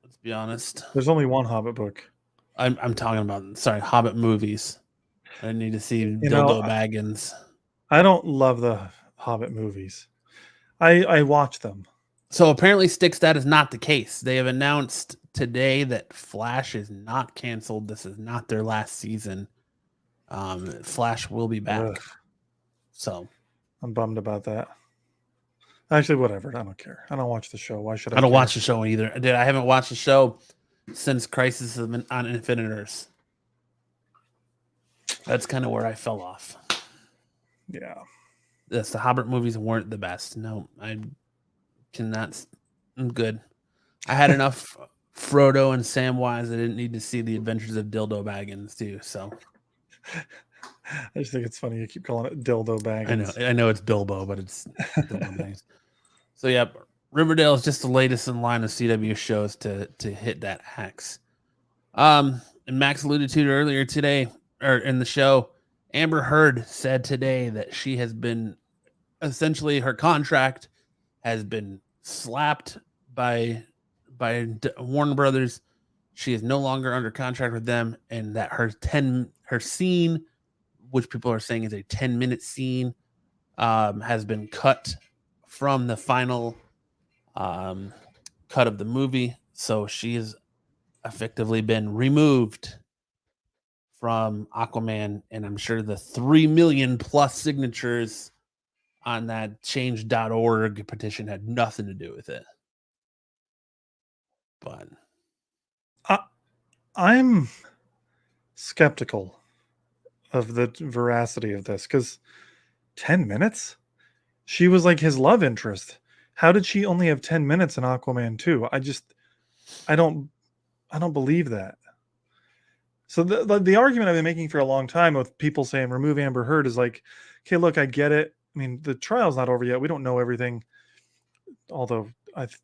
Let's be honest. There's only one Hobbit book. I'm talking about, Hobbit movies. I didn't need to see Dildo Baggins. I don't love the Hobbit movies. I watch them. So apparently, Sticks, that is not the case. They have announced today that Flash is not canceled. This is not their last season. Flash will be back. Ugh. So I'm bummed about that. Actually, whatever. I don't care. I don't watch the show. Why should I? I don't watch the show either. Dude, I haven't watched the show since Crisis on Infinite Earths. That's kind of where I fell off. Yeah. Yes, the Hobbit movies weren't the best. No, I cannot. I'm good. I had enough Frodo and Samwise. I didn't need to see the Adventures of Dildo Baggins too. So I just think it's funny you keep calling it Dildo Baggins. I know it's Bilbo, but it's Dildo Baggins. So yeah, Riverdale is just the latest in line of CW shows to hit that axe. And Max alluded to it earlier today, or in the show. Amber Heard said today that she has been, essentially, her contract has been slapped by Warner Brothers. She is no longer under contract with them, and that her scene, which people are saying is a 10-minute scene, has been cut from the final cut of the movie. So she has effectively been removed from Aquaman, and I'm sure the 3 million plus signatures on that change.org petition had nothing to do with it. But I'm skeptical of the veracity of this, because 10 minutes? She was like his love interest. How did she only have 10 minutes in Aquaman 2? I don't believe that. So the argument I've been making for a long time with people saying remove Amber Heard is like, okay, look, I get it. I mean, the trial's not over yet. We don't know everything. Although,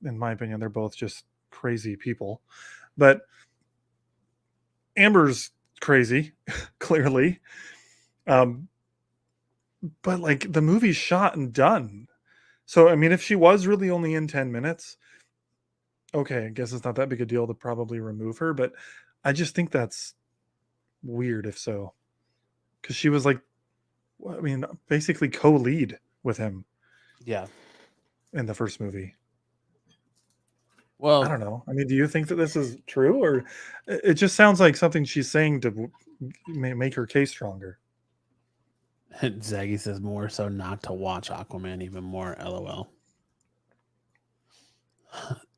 in my opinion, they're both just crazy people. But Amber's crazy, clearly. But like the movie's shot and done. So, I mean, if she was really only in 10 minutes, okay, I guess it's not that big a deal to probably remove her. But I just think that's weird if so, because she was like, I mean, basically co-lead with him. Yeah. In the first movie. Well, I don't know. I mean, do you think that this is true, or it just sounds like something she's saying to make her case stronger? Zaggy says more so not to watch Aquaman even more. LOL.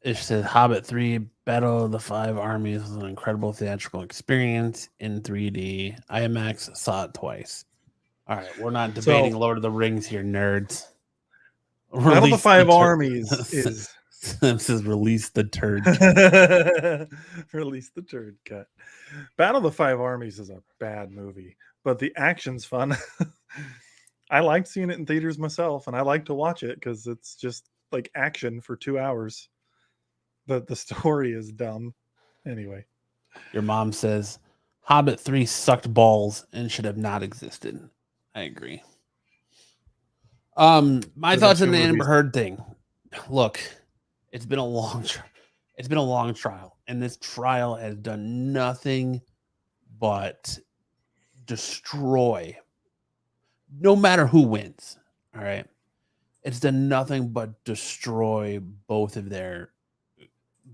It says Hobbit 3 Battle of the Five Armies was an incredible theatrical experience in 3D. IMAX, saw it twice. All right, we're not debating Lord of the Rings here, nerds. Battle of the Five Armies is... This is release the turd cut. Release the turd cut. Battle of the Five Armies is a bad movie, but the action's fun. I liked seeing it in theaters myself, and I like to watch it because it's just like action for 2 hours. The story is dumb. Anyway. Your mom says Hobbit 3 sucked balls and should have not existed. I agree. My thoughts on the Amber Heard thing. Look, it's been a long trial, and this trial has done nothing but destroy, no matter who wins. All right. It's done nothing but destroy both of their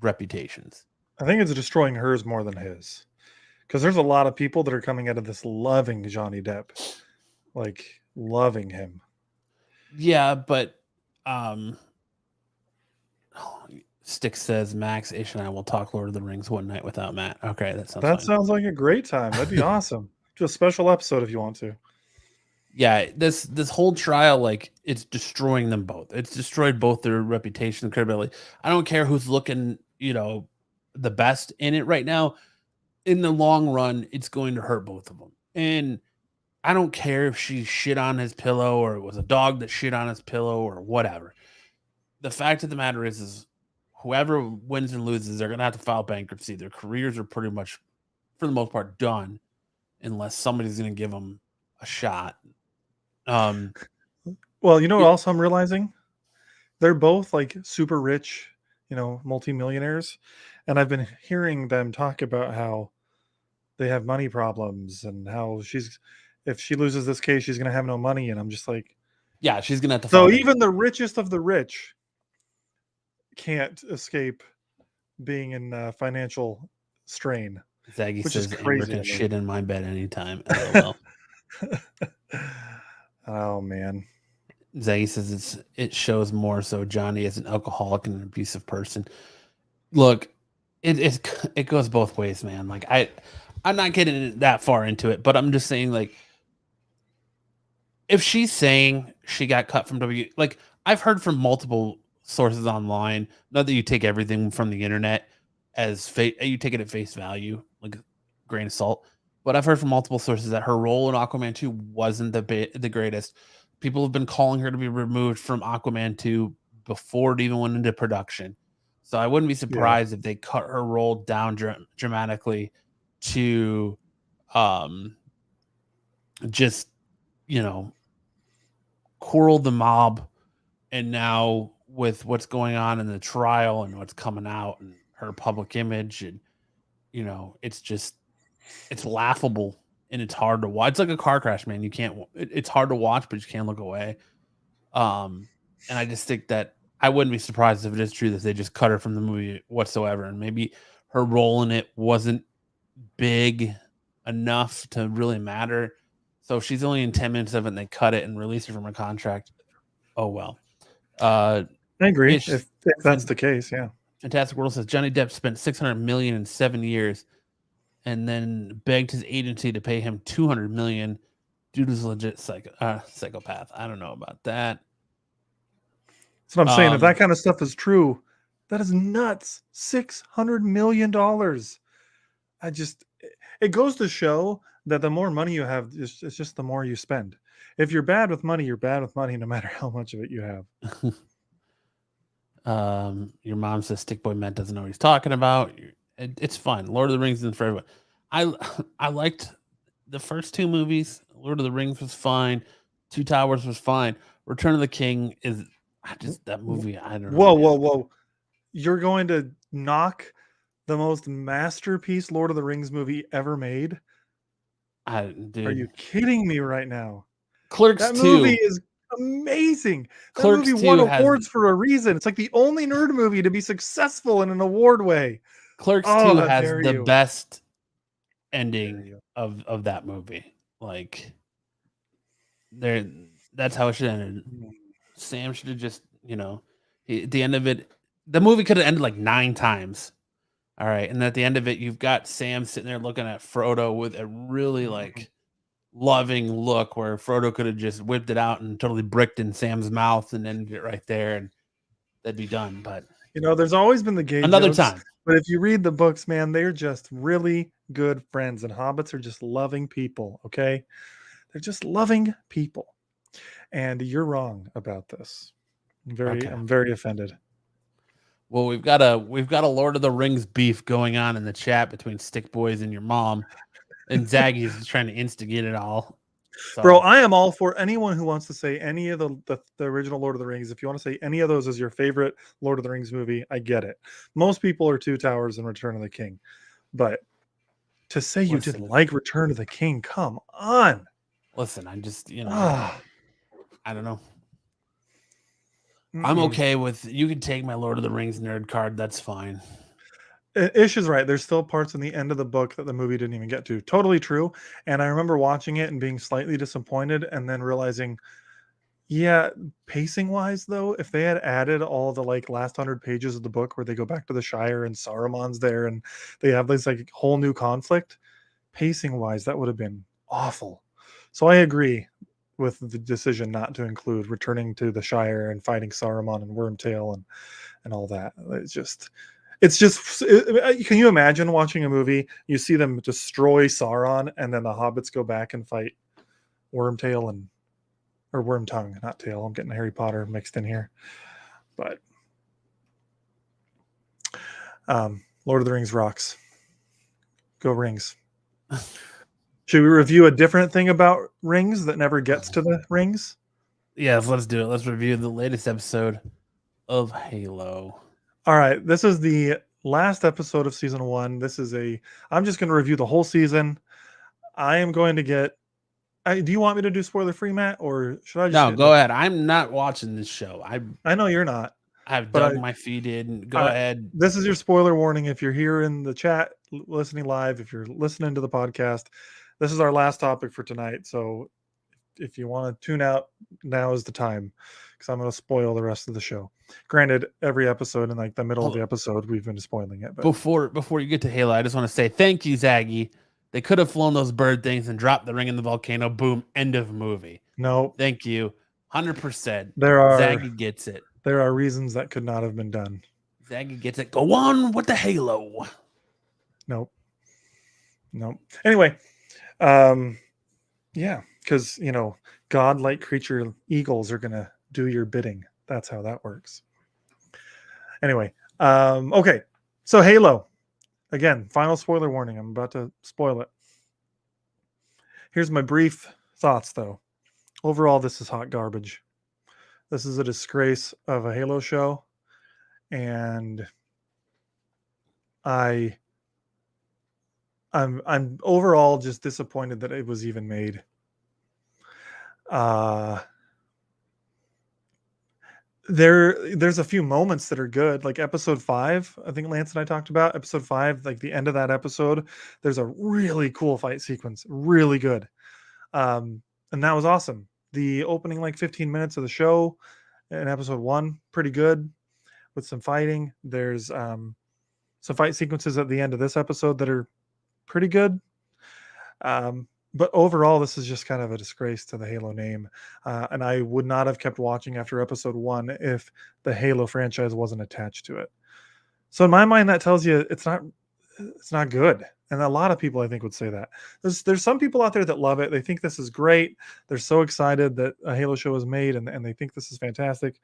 reputations. I think it's destroying hers more than his, because there's a lot of people that are coming out of this loving Johnny Depp, like loving him. Yeah, but Stick says Max, Ish, and I will talk Lord of the Rings one night without Matt. Okay, that sounds like a great time. That'd be awesome. Do a special episode if you want to. Yeah, this whole trial, like, it's destroying them both. It's destroyed both their reputation and credibility. I don't care who's looking, the best in it right now. In the long run, it's going to hurt both of them. And I don't care if she shit on his pillow or it was a dog that shit on his pillow or whatever. The fact of the matter is whoever wins and loses, they're gonna have to file bankruptcy. Their careers are pretty much, for the most part, done unless somebody's gonna give them a shot. Um, Well, you know what it, else I'm realizing? They're both like super rich, multimillionaires. And I've been hearing them talk about how they have money problems and how if she loses this case, she's going to have no money. And I'm just like, yeah, she's gonna have to file so bankruptcy. even the richest of the rich can't escape being in financial strain, Zaggy which is says Amber crazy can to me. shit in my bed anytime. LOL. Oh, man. Zaggy says it shows more so Johnny is an alcoholic and an abusive person. Look, it goes both ways, man. Like I'm not getting that far into it, but I'm just saying, like, if she's saying she got cut from like, I've heard from multiple sources online, not that you take everything from the internet as you take it at face value, like a grain of salt. But I've heard from multiple sources that her role in Aquaman 2 wasn't the greatest. People have been calling her to be removed from Aquaman 2 before it even went into production. So I wouldn't be Yeah. surprised if they cut her role down dramatically to um just, you know, quarrel the mob. And now with what's going on in the trial and what's coming out and her public image, and it's laughable and it's hard to watch. It's like a car crash, man. You can't it's hard to watch, but you can't look away. um and I just think that I wouldn't be surprised if it is true that they just cut her from the movie whatsoever, and maybe her role in it wasn't big enough to really matter. So if she's only in 10 minutes of it and they cut it and release her from her contract, oh well. Uh, I agree. Ish If that's the case, yeah. Fantastic World says Johnny Depp spent 600 million in 7 years, and then begged his agency to pay him 200 million due to his legit psychopath. I don't know about that. That's what I'm saying. If that Um, kind of stuff is true, that is nuts. $600 million. It goes to show that the more money you have, it's just the more you spend. If you're bad with money, you're bad with money, no matter how much of it you have. your mom says Stick Boy Matt doesn't know what he's talking about. It's fun. Lord of the Rings isn't for everyone. I I liked the first two movies. Lord of the Rings was fine. Two Towers was fine. Return of the King is that movie. I don't know, Whoa, man. whoa, whoa. You're going to knock the most masterpiece Lord of the Rings movie ever made? Are Dude, you kidding me right now? Clerks That movie 2. is amazing. That Clerks movie won 2 has awards for a reason. It's like the only nerd movie to be successful in an award way. Clerks Oh, 2 how has dare the you? best How dare ending you? of that movie. Like, there, that's how it should end. Mm. Sam should have just, at the end of it, the movie could have ended like 9 times. All right, and at the end of it, you've got Sam sitting there looking at Frodo with a really like loving look, where Frodo could have just whipped it out and totally bricked in Sam's mouth and ended it right there, and that'd be done. But There's always been the gay another jokes, time. but if you read the books, man, they're just really good friends, and hobbits are just loving people, okay? They're just loving people. And you're wrong about this. Okay. I'm very offended. Well, we've got a Lord of the Rings beef going on in the chat between Stick Boys and your mom, and Zaggy's trying to instigate it all. Bro, So I am all for anyone who wants to say any of the original Lord of the Rings. If you want to say any of those as your favorite Lord of the Rings movie, I get it. Most people are Two Towers and Return of the King. But to say you didn't listen, like Return of the King, come on. I just Ah, I don't know. I'm mm-mm. okay with you can take my Lord of the Rings nerd card. That's fine. Ish is right. There's still parts in the end of the book that the movie didn't even get to. Totally true. And I remember watching it and being slightly disappointed and then realizing, yeah, pacing wise though, if they had added all the like last 100 pages of the book where they go back to the Shire and Saruman's there and they have this like whole new conflict, pacing wise, that would have been awful. So I agree. with the decision not to include returning to the Shire and fighting Saruman and Wormtail and all that. Can you imagine watching a movie? You see them destroy Sauron, and then the hobbits go back and fight Wormtail or Wormtongue, not Tail. I'm getting Harry Potter mixed in here, but Lord of the Rings rocks. Go Rings. Should we review a different thing about rings that never gets to the rings? Yeah, let's do it. Let's review the latest episode of Halo. All right, this is the last episode of season 1. I'm just going to review the whole season. I am going to get. Do you want me to do spoiler free, Matt, or should I just? No, go ahead. I'm not watching this show. I know you're not. I've dug my feet in. Go ahead. This is your spoiler warning. If you're here in the chat listening live, if you're listening to the podcast, this is our last topic for tonight. So if you want to tune out, now is the time, because I'm going to spoil the rest of the show. Granted, every episode in like the middle of the episode, we've been spoiling it. But before you get to Halo, I just want to say thank you, Zaggy. They could have flown those bird things and dropped the ring in the volcano. Boom. End of movie. No. Thank you. 100%. Zaggy gets it. There are reasons that could not have been done. Zaggy gets it. Go on with the Halo. Nope. Anyway, yeah, because godlike creature eagles are gonna do your bidding. That's how that works. Anyway, okay. So Halo. Again, final spoiler warning. I'm about to spoil it. Here's my brief thoughts, though. Overall, this is hot garbage. This is a disgrace of a Halo show, and I'm overall just disappointed that it was even made. There's a few moments that are good, like episode 5. I think Lance and I talked about episode 5, like the end of that episode. There's a really cool fight sequence, really good, and that was awesome. The opening like 15 minutes of the show in episode 1, pretty good with some fighting. There's some fight sequences at the end of this episode that are pretty good. But overall, this is just kind of a disgrace to the Halo name. And I would not have kept watching after episode 1 if the Halo franchise wasn't attached to it. So in my mind, that tells you it's not good. And a lot of people, I think, would say that. There's some people out there that love it. They think this is great. They're so excited that a Halo show is made, and they think this is fantastic.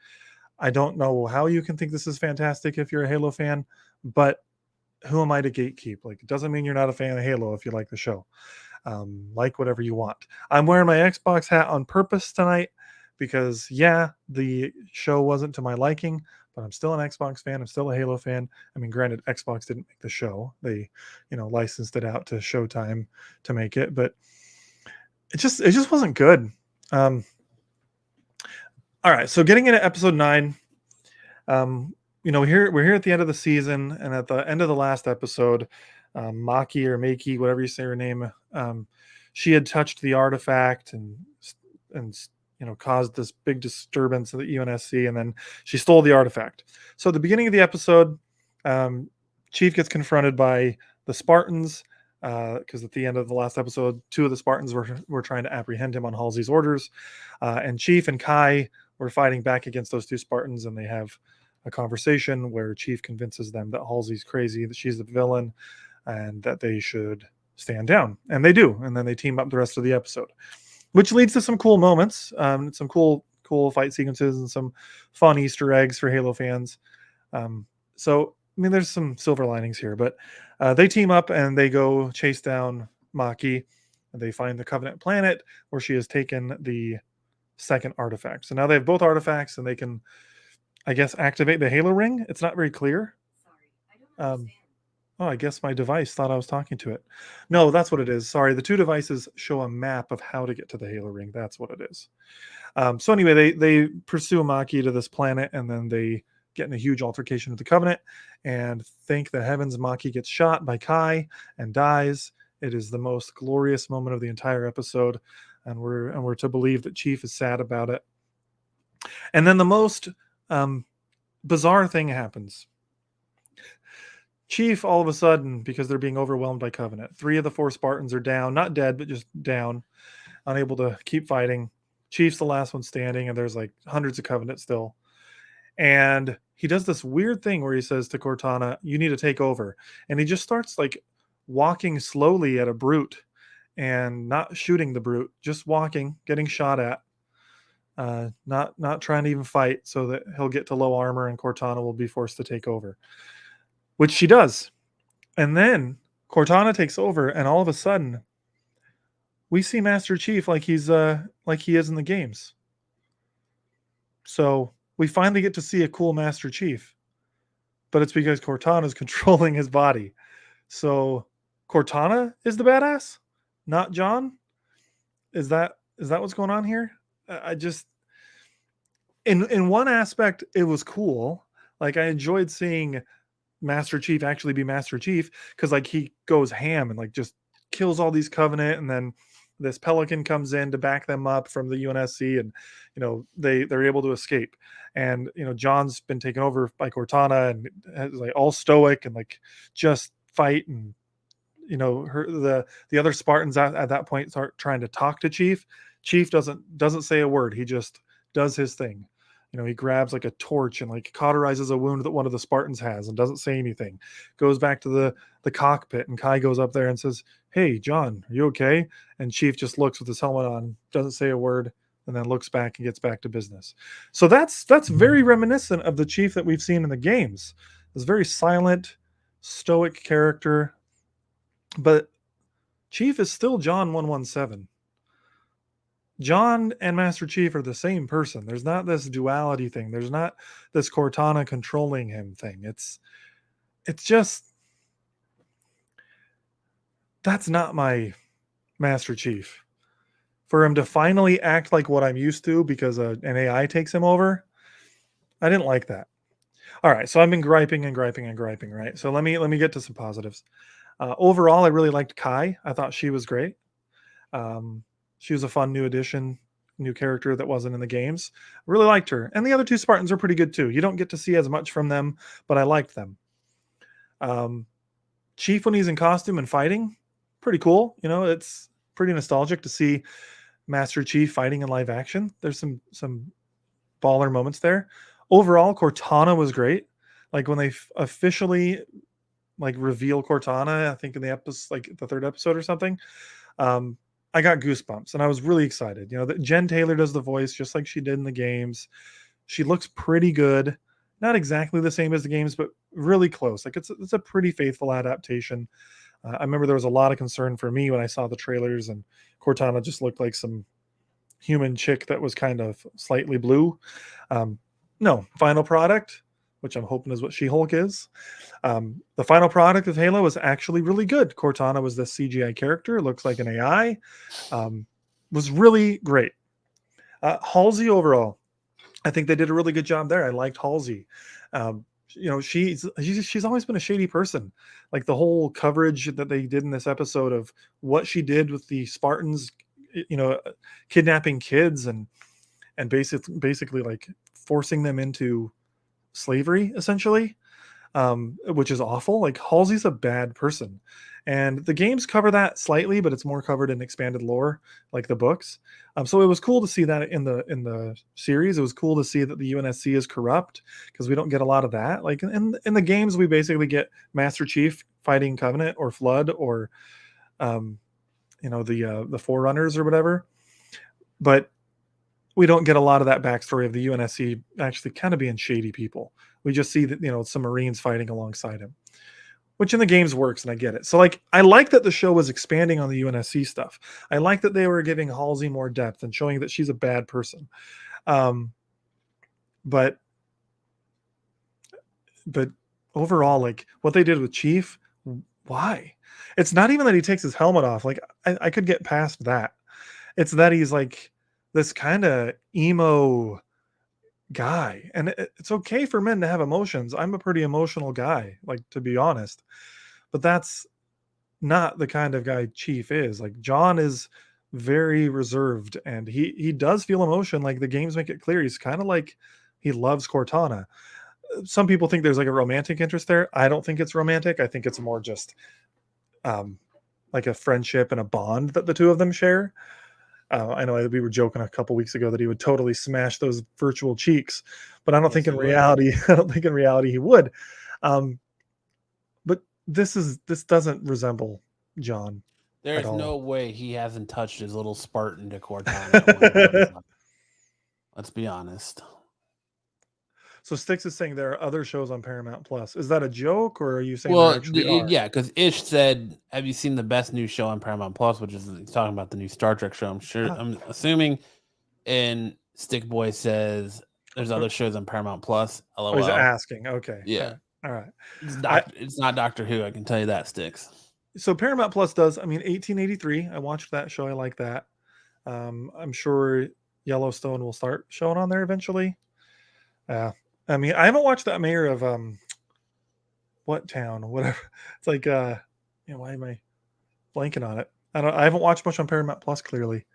I don't know how you can think this is fantastic if you're a Halo fan, but who am I to gatekeep? Like, it doesn't mean you're not a fan of Halo if you like the show. Like whatever you want. I'm wearing my Xbox hat on purpose tonight because, yeah, the show wasn't to my liking, but I'm still an Xbox fan. I'm still a Halo fan. I mean, granted, Xbox didn't make the show. They, licensed it out to Showtime to make it, but it just wasn't good. All right, so getting into episode 9, we're here at the end of the season, and at the end of the last episode, Maki or Maki, whatever you say her name, she had touched the artifact and caused this big disturbance at the UNSC, and then she stole the artifact. So at the beginning of the episode, Chief gets confronted by the Spartans, because at the end of the last episode, 2 of the Spartans were trying to apprehend him on Halsey's orders, and Chief and Kai were fighting back against those 2 Spartans, and they have a conversation where Chief convinces them that Halsey's crazy, that she's the villain, and that they should stand down. And they do. And then they team up the rest of the episode, which leads to some cool moments, some cool fight sequences, and some fun Easter eggs for Halo fans. So, I mean, there's some silver linings here, but they team up and they go chase down Maki, and they find the Covenant planet where she has taken the second artifact. So now they have both artifacts, and they can, I guess, activate the Halo ring. It's not very clear. Sorry, I don't understand. Oh, I guess my device thought I was talking to it. No, that's what it is. Sorry, the 2 devices show a map of how to get to the Halo ring. That's what it is. So anyway, they pursue Maki to this planet, and then they get in a huge altercation with the Covenant, and thank the heavens, Maki gets shot by Kai and dies. It is the most glorious moment of the entire episode, and we're to believe that Chief is sad about it. And then the most bizarre thing happens. Chief, all of a sudden, because they're being overwhelmed by Covenant, 3 of the 4 Spartans are down, not dead, but just down, unable to keep fighting. Chief's the last one standing, and there's like hundreds of Covenant still. And he does this weird thing where he says to Cortana, "You need to take over." And he just starts like walking slowly at a brute and not shooting the brute, just walking, getting shot at, not trying to even fight, so that he'll get to low armor and Cortana will be forced to take over, which she does. And then Cortana takes over, and all of a sudden, we see Master Chief like he is in the games. So we finally get to see a cool Master Chief, but it's because Cortana is controlling his body. So Cortana is the badass, not John. Is that what's going on here? I just, in one aspect, it was cool. Like, I enjoyed seeing Master Chief actually be Master Chief, because like he goes ham and like just kills all these Covenant, and then this Pelican comes in to back them up from the UNSC, and they're able to escape. And John's been taken over by Cortana and is like all stoic and like just fight, and the other Spartans at that point start trying to talk to Chief. Chief doesn't say a word. He just does his thing. He grabs like a torch and like cauterizes a wound that one of the Spartans has and doesn't say anything. Goes back to the cockpit, and Kai goes up there and says, "Hey, John, are you okay?" And Chief just looks with his helmet on, doesn't say a word, and then looks back and gets back to business. So that's very reminiscent of the Chief that we've seen in the games. This very silent, stoic character. But Chief is still John 117. John and Master Chief are the same person. There's not this duality thing. There's not this Cortana controlling him thing. It's just, that's not my Master Chief. For him to finally act like what I'm used to because an AI takes him over, I didn't like that. All right, so I've been griping, right? So let me get to some positives. Overall, I really liked Kai. I thought she was great. She was a fun new addition, new character that wasn't in the games. I really liked her. And the other two Spartans are pretty good too. You don't get to see as much from them, but I liked them. Chief, when he's in costume and fighting, pretty cool. It's pretty nostalgic to see Master Chief fighting in live action. There's some baller moments there. Overall, Cortana was great. Like when they officially like reveal Cortana, I think in the episode, like the third episode or something, I got goosebumps and I was really excited. That Jen Taylor does the voice just like she did in the games. She looks pretty good. Not exactly the same as the games, but really close. Like it's a pretty faithful adaptation. I remember there was a lot of concern for me when I saw the trailers, and Cortana just looked like some human chick that was kind of slightly blue. No, final product, which I'm hoping is what She-Hulk is. The final product of Halo was actually really good. Cortana was this CGI character. It looks like an AI. Was really great. Halsey overall, I think they did a really good job there. I liked Halsey. She's always been a shady person. Like the whole coverage that they did in this episode of what she did with the Spartans, kidnapping kids and basically like forcing them into slavery, essentially, which is awful. Like Halsey's a bad person, and the games cover that slightly, but it's more covered in expanded lore, like the books. So it was cool to see that in the series. It was cool to see that the UNSC is corrupt, because we don't get a lot of that. Like in the games, we basically get Master Chief fighting Covenant or Flood or the Forerunners or whatever, but we don't get a lot of that backstory of the UNSC actually kind of being shady people. We just see that, some Marines fighting alongside him, which in the games works, and I get it. So like, I like that the show was expanding on the UNSC stuff. I like that they were giving Halsey more depth and showing that she's a bad person. But overall, like what they did with Chief, why? It's not even that he takes his helmet off. Like I could get past that. It's that he's like this kind of emo guy, and it's okay for men to have emotions. I'm a pretty emotional guy, like, to be honest, but that's not the kind of guy Chief is. Like John is very reserved, and he does feel emotion. Like the games make it clear he's kind of like he loves Cortana. Some people think there's like a romantic interest there. I don't think it's romantic. I think it's more just like a friendship and a bond that the two of them share. I know we were joking a couple weeks ago that he would totally smash those virtual cheeks, but I don't Yes, think in he would. reality, I don't think in reality he would. But this doesn't resemble John at There's all. no way he hasn't touched his little Spartan decor time at one point in his life. Let's be honest. So Styx is saying there are other shows on Paramount Plus. Is that a joke, or are you saying there Well, actually are? yeah, because Ish said, "Have you seen the best new show on Paramount Plus?" Which is he's talking about the new Star Trek show. I'm assuming. And Stick Boy says, "There's other shows on Paramount Plus." Oh, he's LOL. asking. Okay. Yeah, All right. it's not Doctor Who. I can tell you that, Sticks. So Paramount Plus does. I mean, 1883. I watched that show. I like that. I'm sure Yellowstone will start showing on there eventually. I mean, I haven't watched that mayor of what town, whatever. It's like why am I blanking on it? I haven't watched much on Paramount Plus clearly,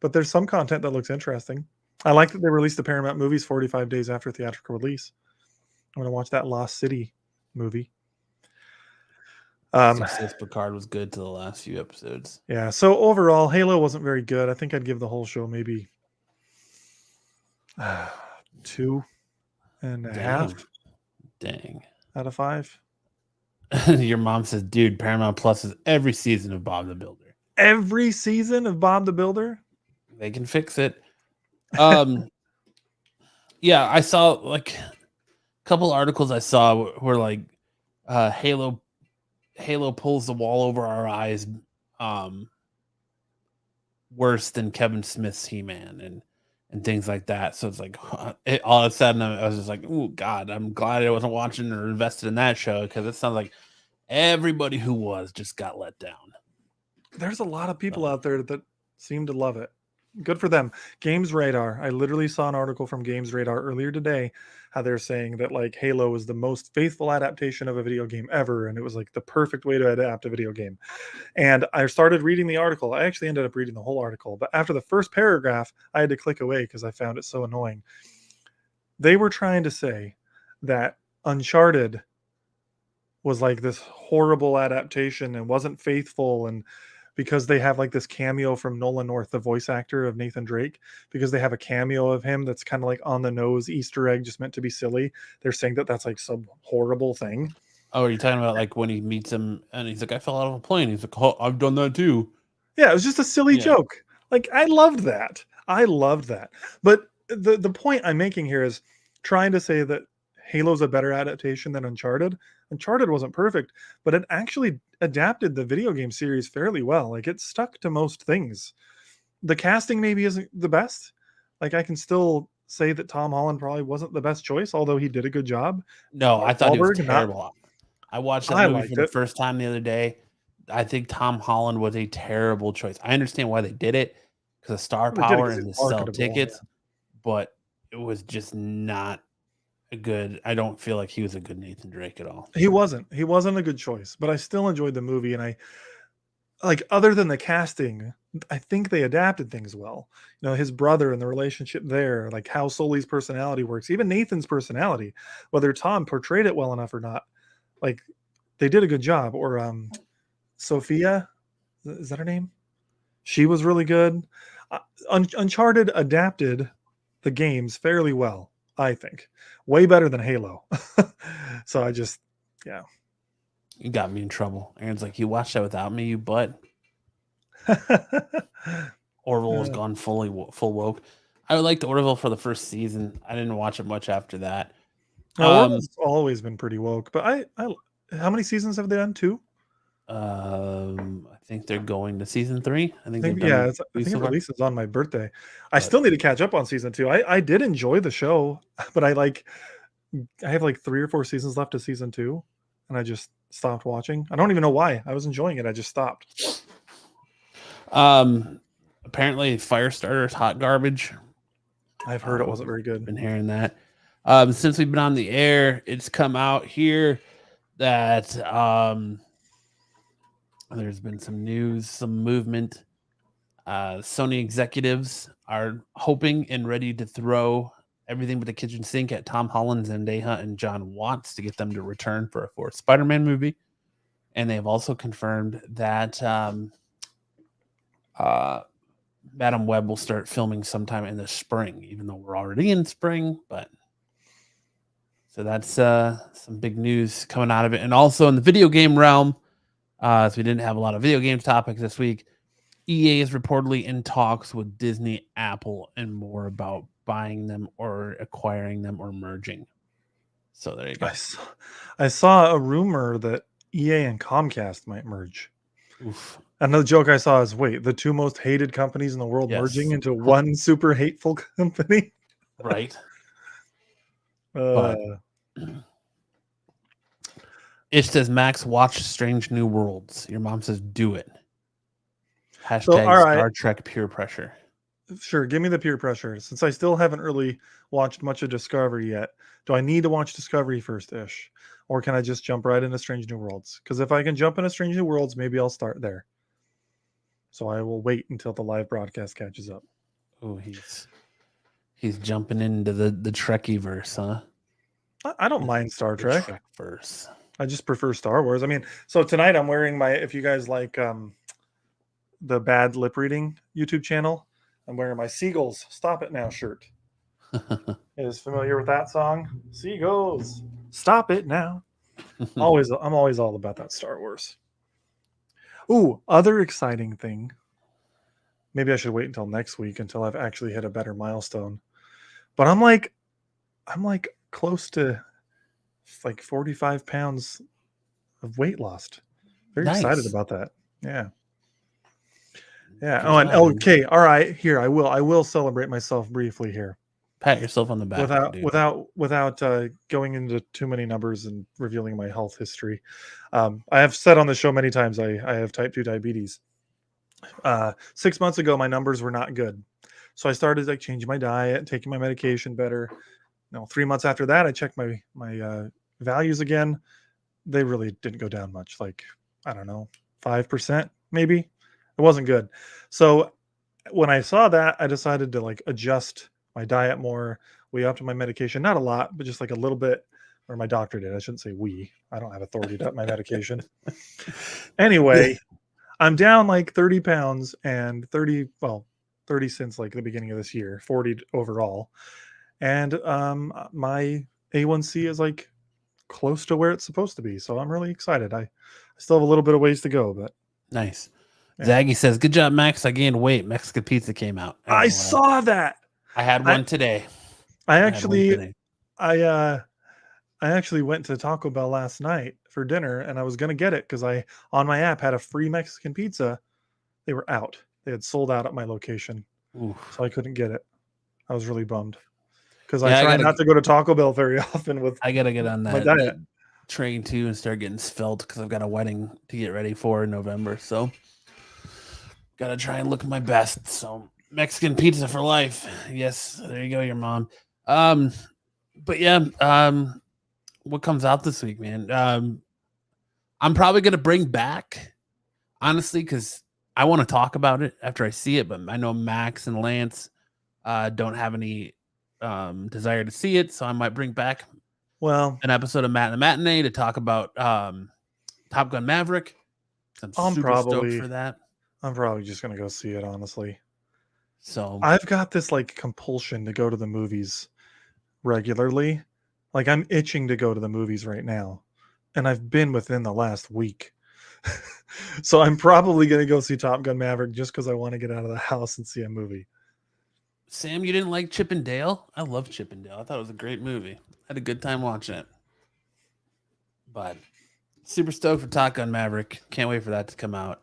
but there's some content that looks interesting. I like that they released the Paramount movies 45 days after theatrical release. I'm gonna watch that Lost City movie. Success Picard was good to the last few episodes. Yeah. So overall, Halo wasn't very good. I think I'd give the whole show maybe 2.5. Dang. Out of 5. Your mom says, "Dude, Paramount Plus is every season of Bob the Builder. Every season of Bob the Builder. They can fix it." Yeah, I saw like a couple articles I saw were like Halo pulls the wall over our eyes worse than Kevin Smith's He-Man and things like that. So it's like all of a sudden I was just like, "Oh God, I'm glad I wasn't watching or invested in that show," because it sounds like everybody who was just got let down. There's a lot of people out there that seem to love it. Good for them. Games Radar. I literally saw an article from Games Radar earlier today how they're saying that like Halo is the most faithful adaptation of a video game ever, and it was like the perfect way to adapt a video game. And I started reading the article. I actually ended up reading the whole article, but after the first paragraph, I had to click away because I found it so annoying. They were trying to say that Uncharted was like this horrible adaptation and wasn't faithful, and because they have like this cameo from Nolan North, the voice actor of Nathan Drake, because they have a cameo of him that's kind of like on the nose Easter egg, just meant to be silly. They're saying that that's like some horrible thing. Oh, are you talking about like when he meets him and he's like, "I fell out of a plane." He's like, "Oh, I've done that too." Yeah, it was just a silly joke. Like I loved that. But the point I'm making here is trying to say that Halo's a better adaptation than Uncharted. Uncharted wasn't perfect, but it actually adapted the video game series fairly well. Like it stuck to most things. The casting maybe isn't the best. Like I can still say that Tom Holland probably wasn't the best choice, although he did a good job. No, I thought he was Wahlberg, terrible. I watched that I movie for liked the it. first time the other day. I think Tom Holland was a terrible choice. I understand why they did it because of star They did it power 'cause and he's to sell marketable, tickets, but it was just not a good. I don't feel like he was a good Nathan Drake at all. He wasn't a good choice, but I still enjoyed the movie, and I like, other than the casting, I think they adapted things well. You know, his brother and the relationship there, like how Sully's personality works, even Nathan's personality, whether Tom portrayed it well enough or not, like they did a good job. Or Sophia, is that her name? She was really good. Uncharted adapted the games fairly well, I think, way better than Halo. So I just, yeah. You got me in trouble. Aaron's like, "You watched that without me, you butt." Orville was gone full woke. I liked Orville for the first season. I didn't watch it much after that. Orville's always been pretty woke, but I how many seasons have they done? 2? I think they're going to season 3. I think I they've think, done. I think it releases on my birthday. I But- still need to catch up on season 2. I did enjoy the show, but I have like 3 or 4 seasons left of season 2, and I just stopped watching. I don't even know why. I was enjoying it. I just stopped. Apparently Firestarter's hot garbage. I've heard it wasn't very good. Been hearing that. Since we've been on the air, it's come out here that there's been some news, some movement. Sony executives are hoping and ready to throw everything but the kitchen sink at Tom Holland, Zendaya, and John Watts to get them to return for a 4th Spider-Man movie. And they have also confirmed that Madam Web will start filming sometime in the spring, even though we're already in spring. But so that's some big news coming out of it. And also in the video game realm, so we didn't have a lot of video game topics this week. EA is reportedly in talks with Disney, Apple, and more about buying them or acquiring them or merging. So there you go. I saw a rumor that EA and Comcast might merge. Oof. Another joke I saw is, wait, the two most hated companies in the world merging into one super hateful company? Right. But it says, Max, watch Strange New Worlds. Your mom says, do it. Hashtag Star Trek peer pressure. Sure, give me the peer pressure. Since I still haven't really watched much of Discovery yet, do I need to watch Discovery first-ish? Or can I just jump right into Strange New Worlds? Because if I can jump into Strange New Worlds, maybe I'll start there. So I will wait until the live broadcast catches up. Oh, he's jumping into the Trekkie-verse, huh? I don't mind Star Trek. Trek-verse. I just prefer Star Wars. I mean, so tonight I'm wearing my, if you guys like the Bad Lip Reading YouTube channel, I'm wearing my Seagulls Stop It Now shirt. Is familiar with that song? Seagulls, Stop It Now. I'm always all about that Star Wars. Ooh, other exciting thing. Maybe I should wait until next week until I've actually hit a better milestone. But I'm like close to like 45 pounds of weight lost. Very excited about that. Yeah. Yeah. Oh, and okay. All right. Here, I will celebrate myself briefly here. Pat yourself on the back. Without going into too many numbers and revealing my health history. I have said on the show many times I have type 2 diabetes. 6 months ago, my numbers were not good. So I started like changing my diet, taking my medication better. 3 months after that, I checked my values again. They really didn't go down much. Like, I don't know, 5% maybe. It wasn't good. So when I saw that, I decided to like adjust my diet more. We upped my medication, not a lot, but just like a little bit, or my doctor did. I shouldn't say we. I don't have authority to up my medication. Anyway, I'm down like 30 pounds and 30 since like the beginning of this year, 40 overall. And my A1C is like close to where it's supposed to be. So I'm really excited. I still have a little bit of ways to go, but nice. Yeah. Zaggy says, good job, Max. I gained weight. Mexican pizza came out. I saw that. I had one today. I actually went to Taco Bell last night for dinner and I was going to get it because I, on my app, had a free Mexican pizza. They were out. They had sold out at my location. Oof. So I couldn't get it. I was really bummed because I try not to go to Taco Bell very often with I got to get on that train too and start getting svelte because I've got a wedding to get ready for in November. So got to try and look my best. So Mexican pizza for life. Yes, there you go, your mom. But yeah, what comes out this week, man? I'm probably gonna bring back, honestly, because I want to talk about it after I see it. But I know Max and Lance don't have any desire to see it, so I might bring back an episode of Matt and the Matinee to talk about Top Gun Maverick. I'm super stoked for that. I'm probably just gonna go see it, honestly. So I've got this like compulsion to go to the movies regularly. Like I'm itching to go to the movies right now. And I've been within the last week. So I'm probably going to go see Top Gun Maverick just because I want to get out of the house and see a movie. Sam, you didn't like Chip and Dale? I love Chip and Dale. I thought it was a great movie. I had a good time watching it. But super stoked for Top Gun Maverick. Can't wait for that to come out.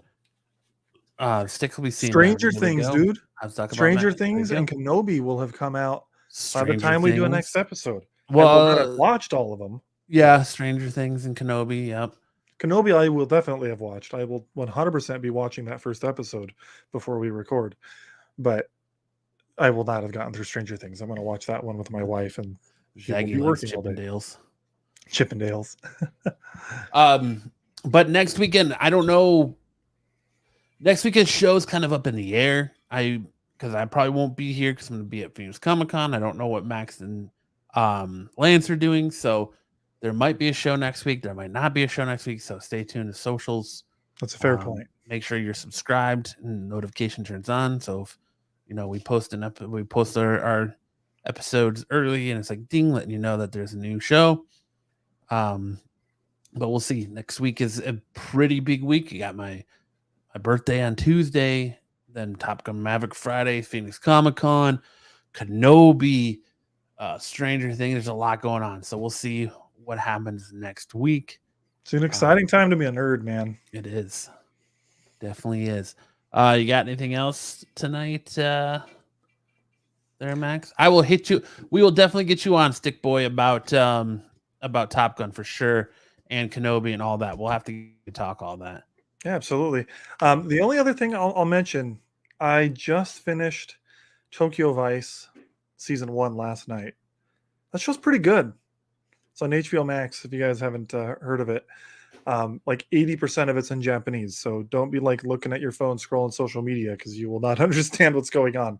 Stick will be seen. Stranger Things, dude. Stranger Things and Kenobi will have come out by the time we do a next episode. Well, I will have watched all of them. Yeah, Stranger Things and Kenobi. Yep. Kenobi, I will definitely have watched. I will 100% be watching that first episode before we record. But I will not have gotten through Stranger Things. I'm going to watch that one with my wife and she will be working all day. Chippendales. But next weekend, I don't know. Next weekend's show is kind of up in the air. Because I probably won't be here because I'm going to be at Phoenix Comic Con. I don't know what Max and Lance are doing, so there might be a show next week. There might not be a show next week, so stay tuned to socials. That's a fair point. Make sure you're subscribed and notification turns on. So if we post our episodes early, and it's like ding, letting you know that there's a new show. But we'll see. Next week is a pretty big week. You got my birthday on Tuesday, then Top Gun Maverick Friday, Phoenix Comic-Con, Kenobi, Stranger Things. There's a lot going on. So we'll see what happens next week. It's an exciting time to be a nerd, man. It is. Definitely is. You got anything else tonight there, Max? I will hit you. We will definitely get you on, Stick Boy, about Top Gun for sure, and Kenobi and all that. We'll have to talk all that. Yeah, absolutely. The only other thing I'll mention, I just finished Tokyo Vice season 1 last night. That show's pretty good. It's on HBO Max if you guys haven't heard of it. Like 80% of it's in Japanese, so don't be like looking at your phone scrolling social media because you will not understand what's going on.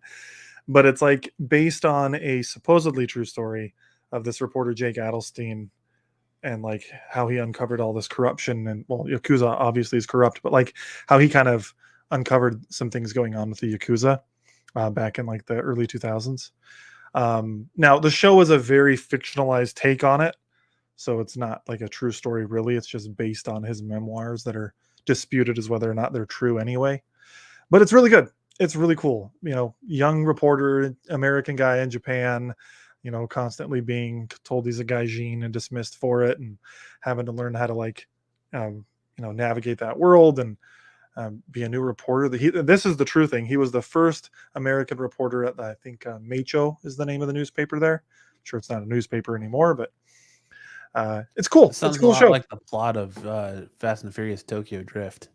But it's like based on a supposedly true story of this reporter Jake Adelstein, and like how he uncovered all this corruption, and well, Yakuza obviously is corrupt, but like how he kind of uncovered some things going on with the Yakuza back in like the early 2000s. Now the show is a very fictionalized take on it, so it's not like a true story really. It's just based on his memoirs that are disputed as whether or not they're true anyway. But it's really good. It's really cool. Young reporter, American guy in Japan, constantly being told he's a gaijin and dismissed for it, and having to learn how to like, navigate that world and be a new reporter. This is the true thing. He was the first American reporter at, I think, Meicho is the name of the newspaper there. I'm sure it's not a newspaper anymore, but it's cool. It's a cool show. Like the plot of Fast and Furious Tokyo Drift,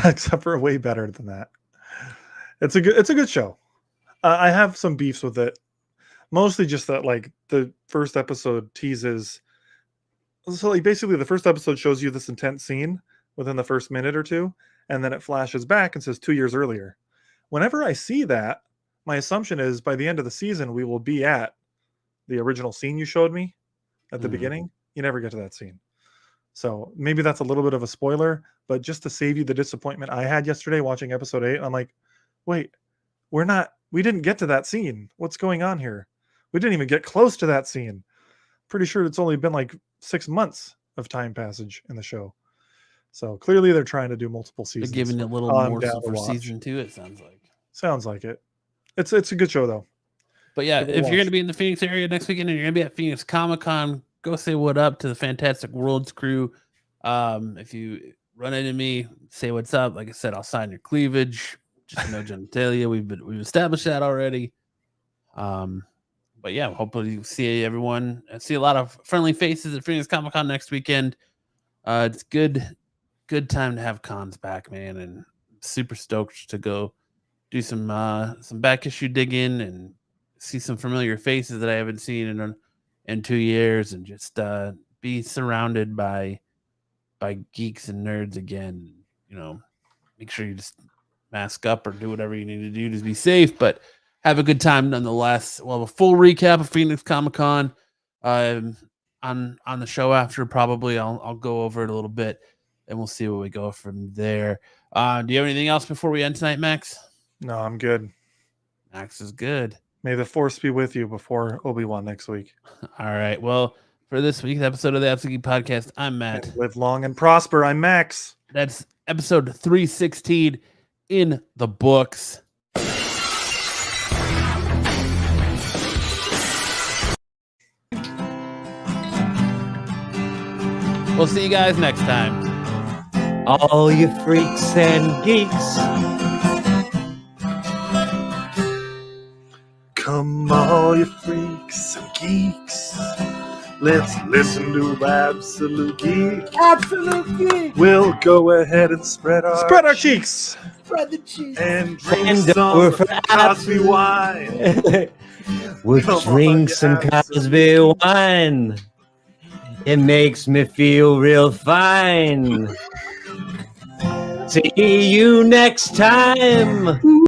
except for way better than that. It's a good show. I have some beefs with it. Mostly just that, like, the first episode teases. So, like, basically, the first episode shows you this intense scene within the first minute or two, and then it flashes back and says 2 years earlier. Whenever I see that, my assumption is by the end of the season, we will be at the original scene you showed me at the beginning. You never get to that scene. So maybe that's a little bit of a spoiler, but just to save you the disappointment I had yesterday watching episode 8, I'm like, wait, we didn't get to that scene. What's going on here? We didn't even get close to that scene. Pretty sure it's only been like 6 months of time passage in the show. So clearly they're trying to do multiple seasons. They're giving it a little more for season 2, it sounds like. Sounds like it. It's a good show though. But yeah, if you're going to be in the Phoenix area next weekend and you're going to be at Phoenix Comic-Con, go say what up to the Fantastic Worlds crew. If you run into me, say what's up. Like I said, I'll sign your cleavage. Just no genitalia. We've established that already. But yeah, hopefully see everyone. I see a lot of friendly faces at Phoenix Comic-Con next weekend. It's good time to have cons back, man, and super stoked to go do some back issue digging and see some familiar faces that I haven't seen in 2 years, and just be surrounded by geeks and nerds again. Make sure you just mask up or do whatever you need to do to be safe, but have a good time nonetheless. We'll have a full recap of Phoenix Comic-Con on the show after. Probably I'll go over it a little bit, and we'll see where we go from there. Do you have anything else before we end tonight, Max? No, I'm good. Max is good. May the force be with you before Obi-Wan next week. All right. Well, for this week's episode of the Absolute Geek Podcast, I'm Matt. And live long and prosper. I'm Max. That's episode 316 in the books. We'll see you guys next time. All you freaks and geeks. Come all you freaks and geeks. Let's listen to Absolute Geek. Absolute Geek. We'll go ahead and spread our cheeks. Spread the cheeks. And drink some Cosby wine. We'll drink some Cosby wine. It makes me feel real fine. See you next time.